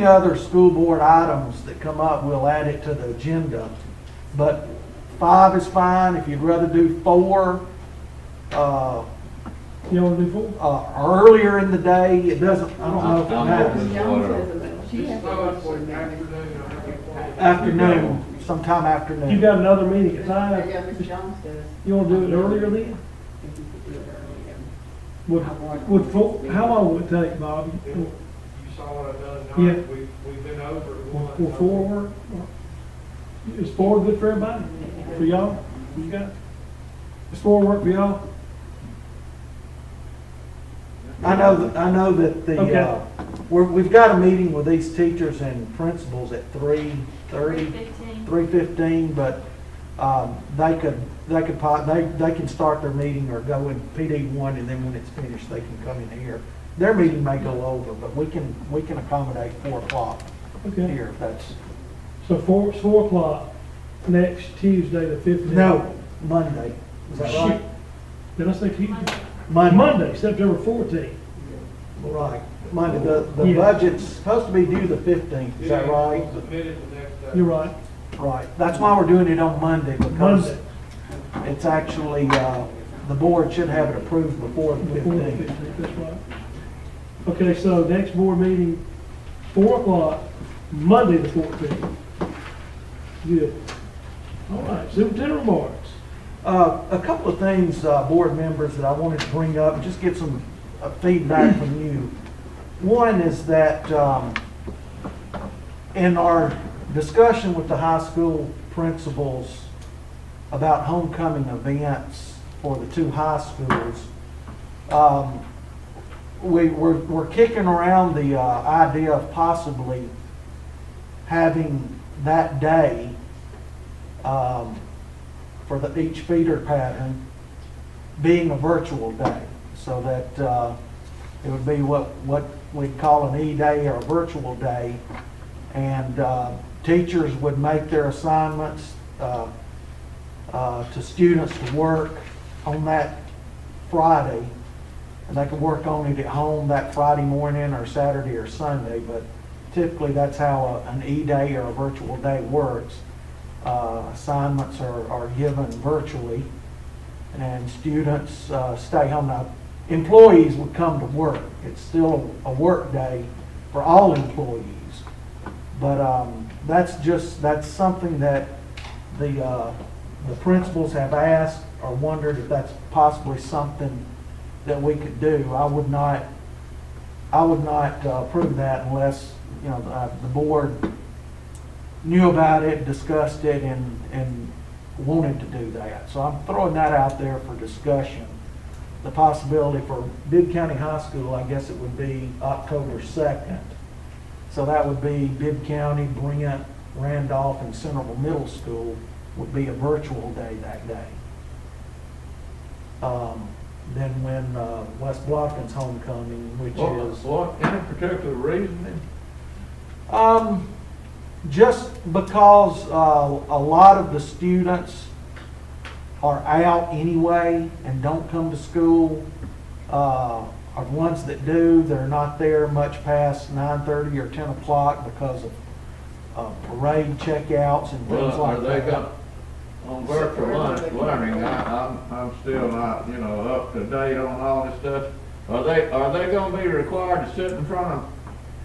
other school board items that come up, we'll add it to the agenda. But 5 is fine. If you'd rather do 4, You want to do 4? earlier in the day, it doesn't, I don't know if it I'm matters. open. Ms. Jones says that she has a board meeting. Afternoon, sometime You afternoon. got another meeting at 5? Yeah, Ms. Jones does. You want to do it earlier then? If you could do it earlier. Would 4, how long would it take, Bobby? You saw what I've done Yeah. tonight, we've been over one. Will 4 work? Is 4 good for everybody? For y'all? You got? Does 4 work for y'all? I know that the, Okay. we've got a meeting with these teachers and principals at 3:30, 3:15. 3:15, but, they can start their meeting or go in PD 1, and then when it's finished, they can come in here. Their meeting may go over, but we can accommodate 4 o'clock Okay. here if that's, So 4 o'clock next Tuesday, the 15th? no, Monday. Is that right? Did I say Tuesday? Monday. Monday, September 14th. Right, Monday. The Yeah. budget's supposed to be due the 15th, is that right? Submitted the next day. You're right. Right, that's why we're doing it on Monday, because Monday, it's actually, the board should have it approved before the before the 15th. 15th, that's right. Okay, so next board meeting, 4 o'clock, Monday the 14th. Good. All right, superintendent remarks. A couple of things, board members, that I wanted to bring up, and just get some feedback from you. One is that, in our discussion with the high school principals about homecoming events for the 2 high schools, we're kicking around the idea of possibly having that day for each feeder pattern being a virtual day, so that it would be what we'd call an E-day or a virtual day, and teachers would make their assignments to students to work on that Friday, and they can work on it at home that Friday morning or Saturday or Sunday, but typically that's how an E-day or a virtual day works. Assignments are given virtually, and students stay home. Now, employees would come to work. It's still a work day for all employees, but that's something that the principals have asked or wondered if that's possibly something that we could do. I would not approve that unless, the board knew about it, discussed it, and wanted to do that. So I'm throwing that out there for discussion. The possibility for Bibb County High School, I guess it would be October 2nd. So that would be Bibb County, Brent, Randolph, and Centerville Middle School would be a virtual day that day. Then when West Blocton's homecoming, which is... What, any particular reason then? Just because a lot of the students are out anyway and don't come to school, are ones that do, they're not there much past 9:30 or 10 o'clock because of parade checkouts and things Well, are like they that. got, on virtual learning, I'm still not, you know, up to date on all this stuff. Are they gonna be required to sit in front of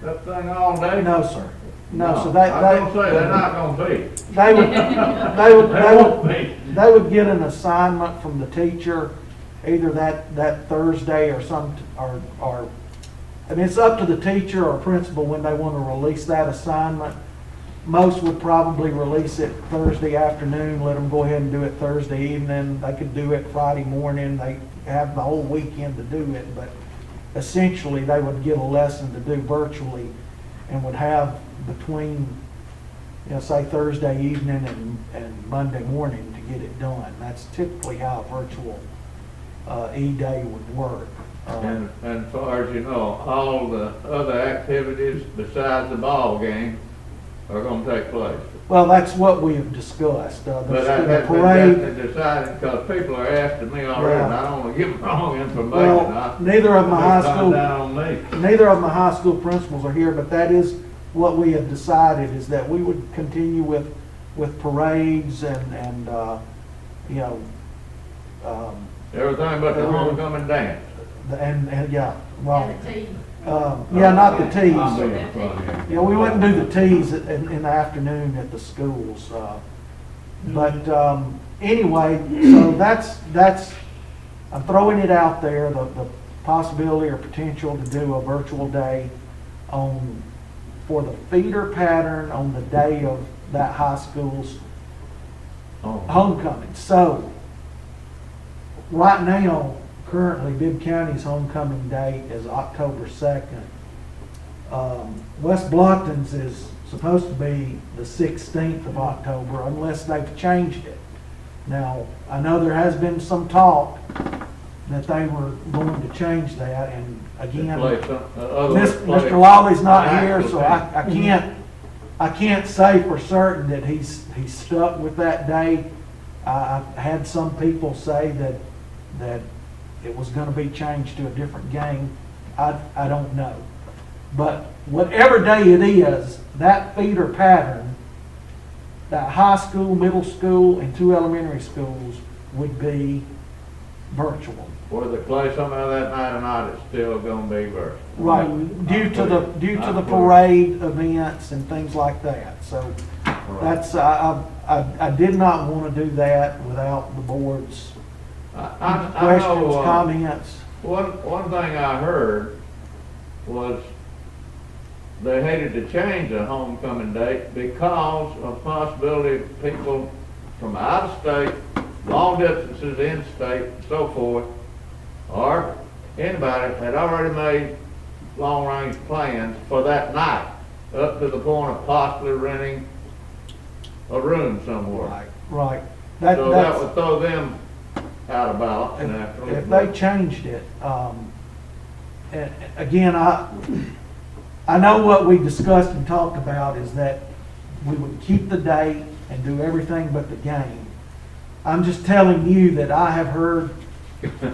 that thing all day? No, sir. No, so I don't say they're not gonna be. they would, They won't be. they would get an assignment from the teacher, either that Thursday or I mean, it's up to the teacher or principal when they want to release that assignment. Most would probably release it Thursday afternoon, let them go ahead and do it Thursday evening. They could do it Friday morning. They have the whole weekend to do it, but essentially they would get a lesson to do virtually and would have between, you know, say Thursday evening and Monday morning to get it done. That's typically how a virtual E-Day would work. And as far as you know, all the other activities besides the ball game are gonna take place. Well, that's what we have discussed. But The that has been parade, definitely decided, because people are asking me already, and I don't wanna give them wrong information. well, neither of my high It's school, down on me. neither of my high school principals are here, but that is what we have decided, is that we would continue with parades and, you know, Everything but the homecoming dance. and, yeah, right. And the tea. Yeah, not the I'm teas. being funny. Yeah, we wouldn't do the teas in the afternoon at the schools. But anyway, so that's, I'm throwing it out there, the possibility or potential to do a virtual day for the feeder pattern on the day of that high school's Oh. homecoming. So, right now, currently, Bibb County's homecoming date is October 2nd. West Blockton's is supposed to be the 16th of October, unless they've changed it. Now, I know there has been some talk that they were going to change that, and again, Mr. Lawley's not here, so I can't say for certain that he's stuck with that date. I've had some people say that it was gonna be changed to a different game. I don't know. But whatever day it is, that feeder pattern, that high school, middle school, and 2 elementary schools would be virtual. Whether they play somehow that night or not, it's still gonna be virtual. Right, due to the parade events and things like that. So that's, I did not want to do that without the board's I questions, know, comments. one thing I heard was they hated to change the homecoming date because of possibility of people from out of state, long distances in state, and so forth, or anybody had already made long-range plans for that night, up to the point of possibly renting a room somewhere. Right. So that would throw them out of balance naturally. If they changed it, and again, I know what we discussed and talked about is that we would keep the date and do everything but the game. I'm just telling you that I have heard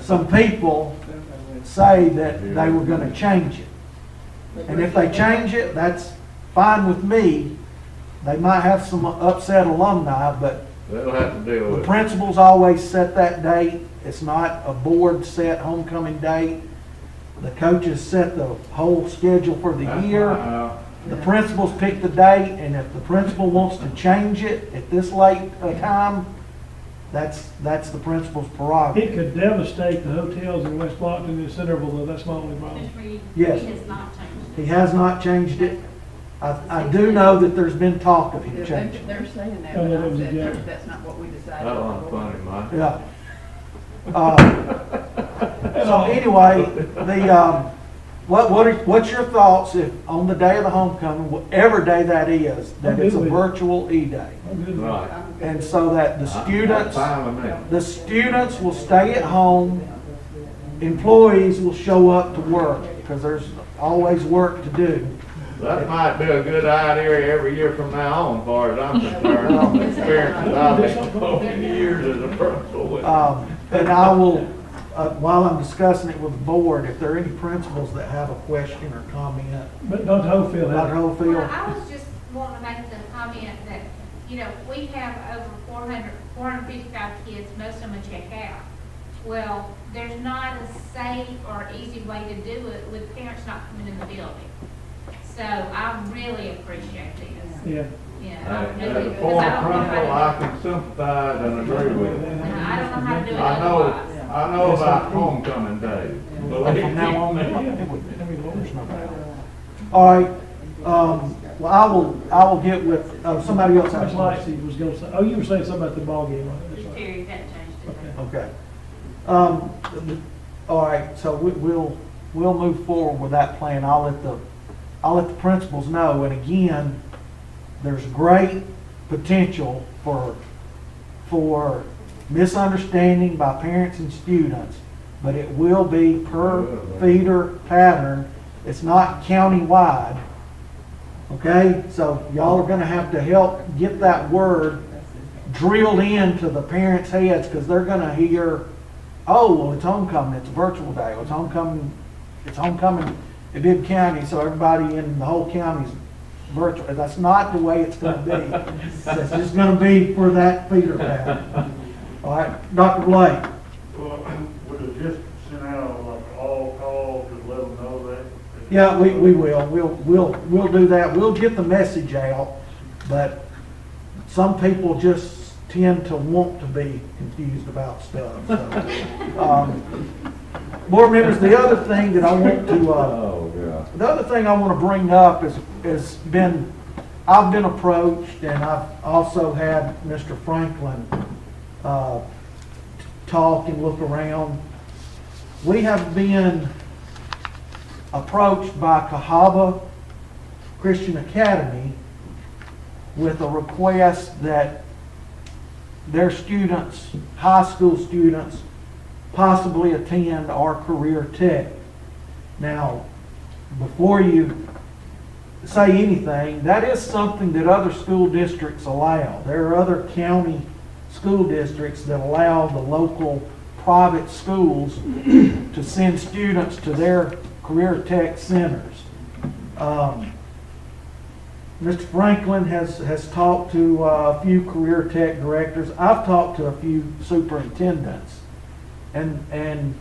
some people say that they were gonna change it. And if they change it, that's fine with me. They might have some upset alumni, but They'll have to deal the with it. principals always set that date. It's not a board set homecoming date. The coaches set the whole schedule for the That's year. The principals pick the date, and if the principal wants to change it at this late a time, that's the principal's It prerogative. could devastate the hotels in West Blockton and Centerville, though, that's my only problem. Mr. Reed, Yes. he has not changed. He has not changed it. I do know that there's been talk of him Yeah, changing it. they're saying that, Oh, but that I was a said, joke. that's not what we decided. That wasn't funny, Mike. Yeah. So anyway, what's your thoughts if on the day of the homecoming, whatever day that is, that it's a virtual E-Day? I'm good with Right. that. I'm good And with so that the That's students, fine with me. the students will stay at home, employees will show up to work, because there's always work to do. That might be a good idea every year from now on, as far as I'm concerned, from the experiences I've had over the years as a principal. with- And I will, while I'm discussing it with the board, if there are any principals that have a question or comment But Dr. Hopefield about had, Hopefield. Well, I was just wanting to make the comment that, you know, we have over 455 kids, most of them check out. Well, there's not a safe or easy way to do it with parents not coming in the building. So I really appreciate this. Yeah. Yeah, I As really, a because former I don't know principal, how I can sympathize and agree with you. to, I don't know how to do it I know, otherwise. I know about homecoming day. Believe From now on, me. there's no doubt. All right, well, I will get with, somebody else. Ms. Lexi was gonna say, oh, you were saying something about the ballgame, right? That's right. Terry, that changed it. Okay. Okay. All right, so we'll move forward with that plan. I'll let the principals know, and again, there's great potential for misunderstanding by parents and students, but it will be per feeder pattern. It's not county-wide. Okay, so y'all are gonna have to help get that word drilled into the parents' heads, because they're gonna hear, oh, well, it's homecoming, it's a virtual day, it's homecoming in Bibb County, so everybody in the whole county's virtual. That's not the way it's gonna be. It's just gonna be for that feeder pattern. All right, Dr. Blake. Well, would it just send out like an all call to let them know that? Yeah, we will. We'll do that. We'll get the message out, but some people just tend to want to be confused about stuff. So, board members, the other thing that I want to, Oh, God. the other thing I want to bring up is I've been approached, and I've also had Mr. Franklin talk and look around. We have been approached by Cahaba Christian Academy with a request that their students, high school students, possibly attend our career tech. Now, before you say anything, that is something that other school districts allow. There are other county school districts that allow the local private schools to send students to their career tech centers. Mr. Franklin has talked to a few career tech directors. I've talked to a few superintendents. And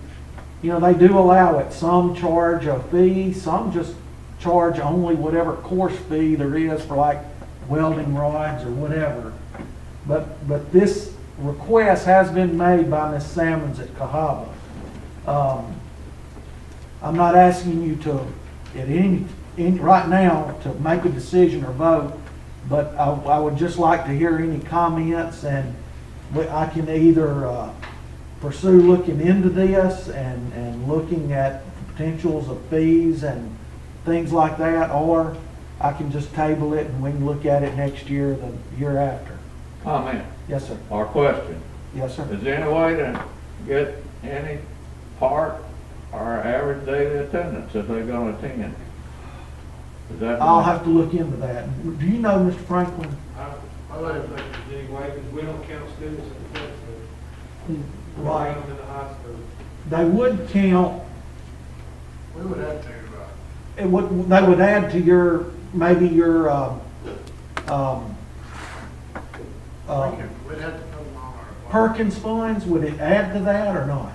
you know, they do allow it. Some charge a fee, some just charge only whatever course fee there is for like welding rods or whatever. But this request has been made by Ms. Salmons at Cahaba. I'm not asking you to, right now, to make a decision or vote, but I would just like to hear any comments, and I can either pursue looking into this and looking at potentials of fees and things like that, or I can just table it and we can look at it next year, the year after. Comment Yes, sir. or question. Yes, sir. Is there any way to get any part or average daily attendance if they're gonna attend? Is that? I'll have to look into that. Do you know, Mr. Franklin? I let him think it's anyway, because we don't count students in the test school. We Right. count them in the high school. They would count, We would have to, they would add to your, maybe your, we'd have to put them on our. Perkins funds, would it add to that or not?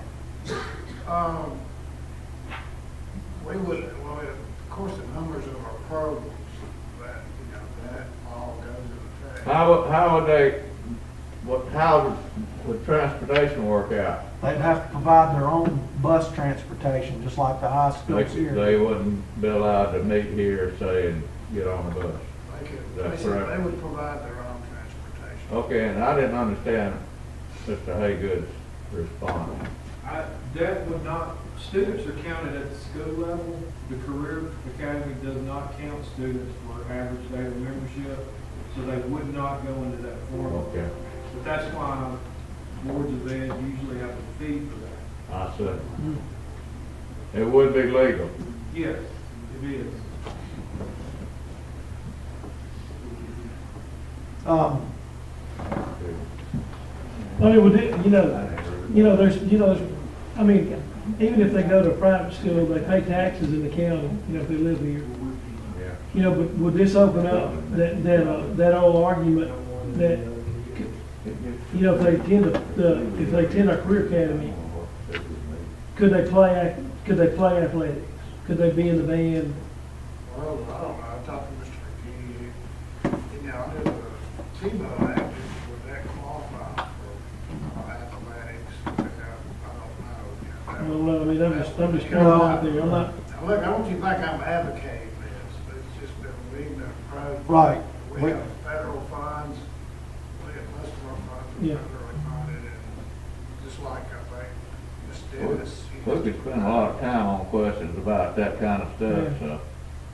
We would, well, of course, the numbers of our programs, that, you know, that all goes into effect. How would transportation work out? They'd have to provide their own bus transportation, just like the high schools here. They wouldn't be allowed to meet here, say, and get on the bus. They could, That's they said correct. they would provide their own transportation. Okay, and I didn't understand Mr. Haygood's response. That would not, students are counted at the school level. The Career Academy does not count students for average daily membership, so they would not go into that formula. Okay, But that's why boards of ed usually have a fee for that. I see. It would be legal. Yes, it is. I mean, would it, there's, I mean, even if they go to a private school, they pay taxes in the county, if they live here. Yeah. You know, but would this open up that old argument that, you know, if they attend our career academy, could they play athletics? Could they be in the band? Well, I don't know, I talked to Mr. McKinney, you know, I did a T-ball active, would that qualify for athletics? I don't know, you know. I mean, I'm just kind of out there, I'm not, Now, look, I want you to think I'm advocating this, but it's just been reading the approach. Right. We have federal funds, we have most of our funds are Yeah. federally funded, and just like I think Ms. Dennis. We could spend a lot of time on questions about that kind of stuff, so.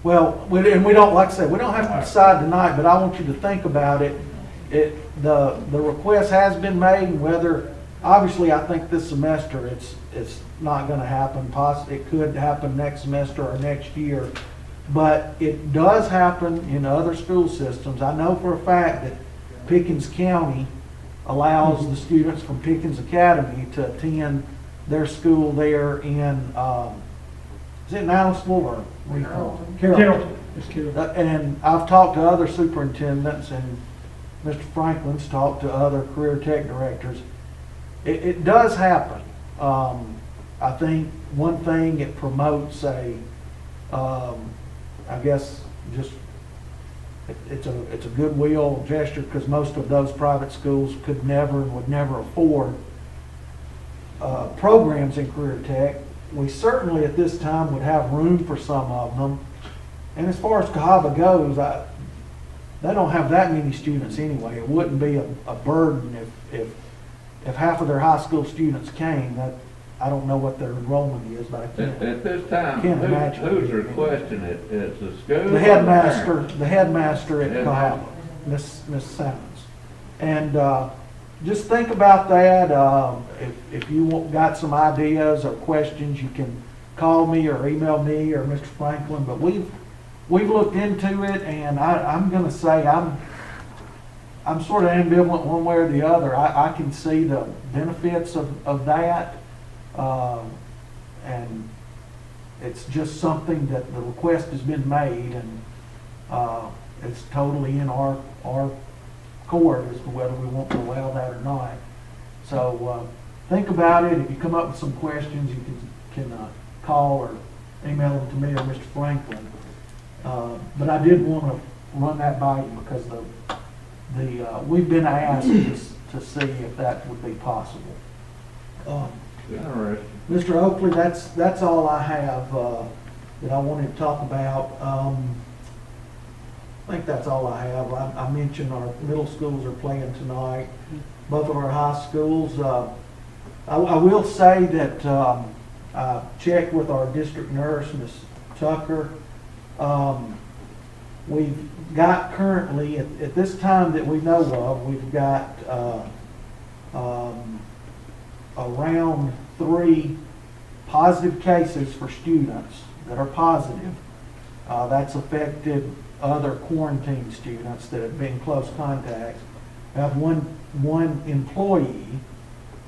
Well, and we don't, like I said, we don't have to decide tonight, but I want you to think about it. The request has been made, and whether, obviously, I think this semester, it's not gonna happen. Possibly, it could happen next semester or next year. But it does happen in other school systems. I know for a fact that Pickens County allows the students from Pickens Academy to attend their school there in, is it Nelsonville or? Carrollton, it's Carrollton. And I've talked to other superintendents, and Mr. Franklin's talked to other career tech directors. It does happen. I think one thing, it promotes I guess, just, it's a goodwill gesture, because most of those private schools could never and would never afford programs in career tech. We certainly at this time would have room for some of them. And as far as Cahaba goes, they don't have that many students anyway. It wouldn't be a burden if half of their high school students came. That, I don't know what their enrollment is, but I can't. At this time, Can't imagine. who's requesting it? It's the school? The headmaster at Headmaster. Cahaba, Miss Simmons. And just think about that. If you got some ideas or questions, you can call me or email me or Mr. Franklin. But we've looked into it, and I'm going to say I'm sort of ambivalent one way or the other. I can see the benefits of that, and it's just something that the request has been made, and it's totally in our court as to whether we want to allow that or not. So think about it. If you come up with some questions, you can call or email them to me or Mr. Franklin. But I did want to run that by you, because we've been asked to see if that would be possible. Interesting. Mr. Oakley, that's all I have that I wanted to talk about. I think that's all I have. I mentioned our middle schools are playing tonight, both of our high schools. I will say that I checked with our district nurse, Ms. Tucker. We've got currently, at this time that we know of, we've got around 3 positive cases for students that are positive. That's affected other quarantine students that have been close contacts. We have one employee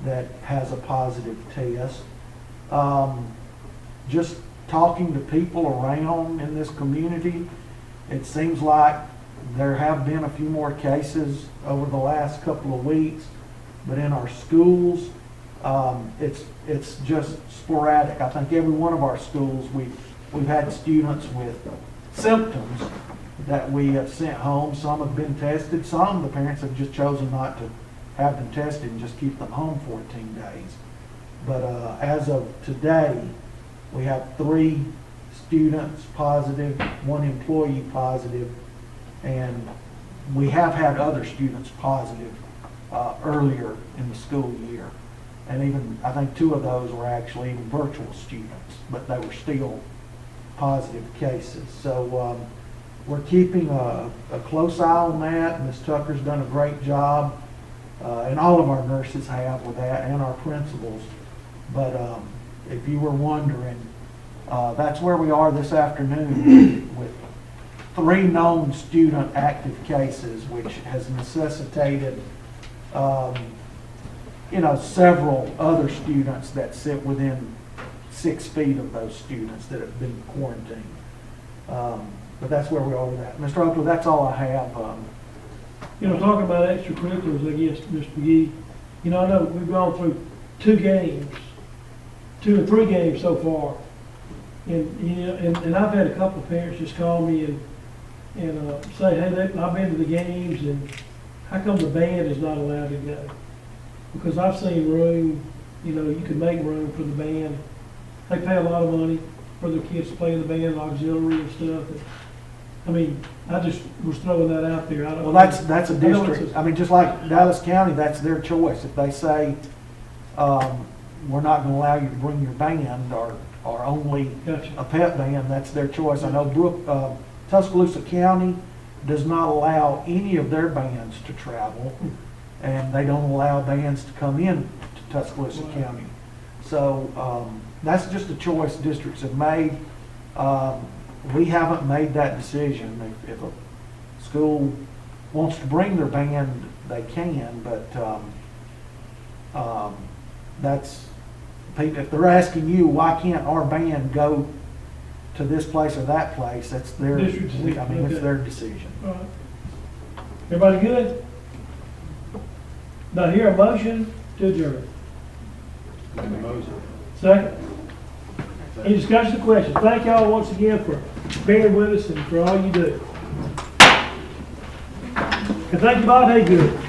that has a positive test. Just talking to people around in this community, it seems like there have been a few more cases over the last couple of weeks, but in our schools, it's just sporadic. I think every one of our schools, we've had students with symptoms that we have sent home. Some have been tested. Some, the parents have just chosen not to have them tested and just keep them home 14 days. But as of today, we have 3 students positive, 1 employee positive, and we have had other students positive earlier in the school year. And even, I think 2 of those were actually even virtual students, but they were still positive cases. So we're keeping a close eye on that. Ms. Tucker's done a great job, and all of our nurses have with that, and our principals. But if you were wondering, that's where we are this afternoon with 3 known student active cases, which has necessitated several other students that sit within 6 feet of those students that have been quarantined. but that's where we are with that. Mr. Oakley, that's all I have. You know, talking about extracurriculars, I guess, Mr. McGee, you know, I know we've gone through 2 or 3 games so far. And, you know, and I've had a couple of parents just call me and say, hey, I've been to the games, and how come the band is not allowed to go? Because I've seen room, you know, you can make room for the band. They pay a lot of money for their kids to play in the band, auxiliary and stuff. And, I mean, I just was throwing that out there. I don't. Well, that's a I know it's district, I mean, just like Dallas County, that's their choice. If they say, we're not gonna allow you to bring your band, or only Gotcha. a pep band, that's their choice. I know Tuscaloosa County does not allow any of their bands to travel, and they don't allow bands to come in to Tuscaloosa Wow. County. So, that's just a choice districts have made. We haven't made that decision. If a school wants to bring their band, they can, but, that's, if they're asking you, why can't our band go to this place or that place, that's their, District decision, I mean, it's okay. their decision. All right. Everybody good? Now, hear a motion to adjourn. Make a motion. Second. Any discussion or questions? Thank y'all once again for being with us and for all you do. And thank you, Bob Haygood.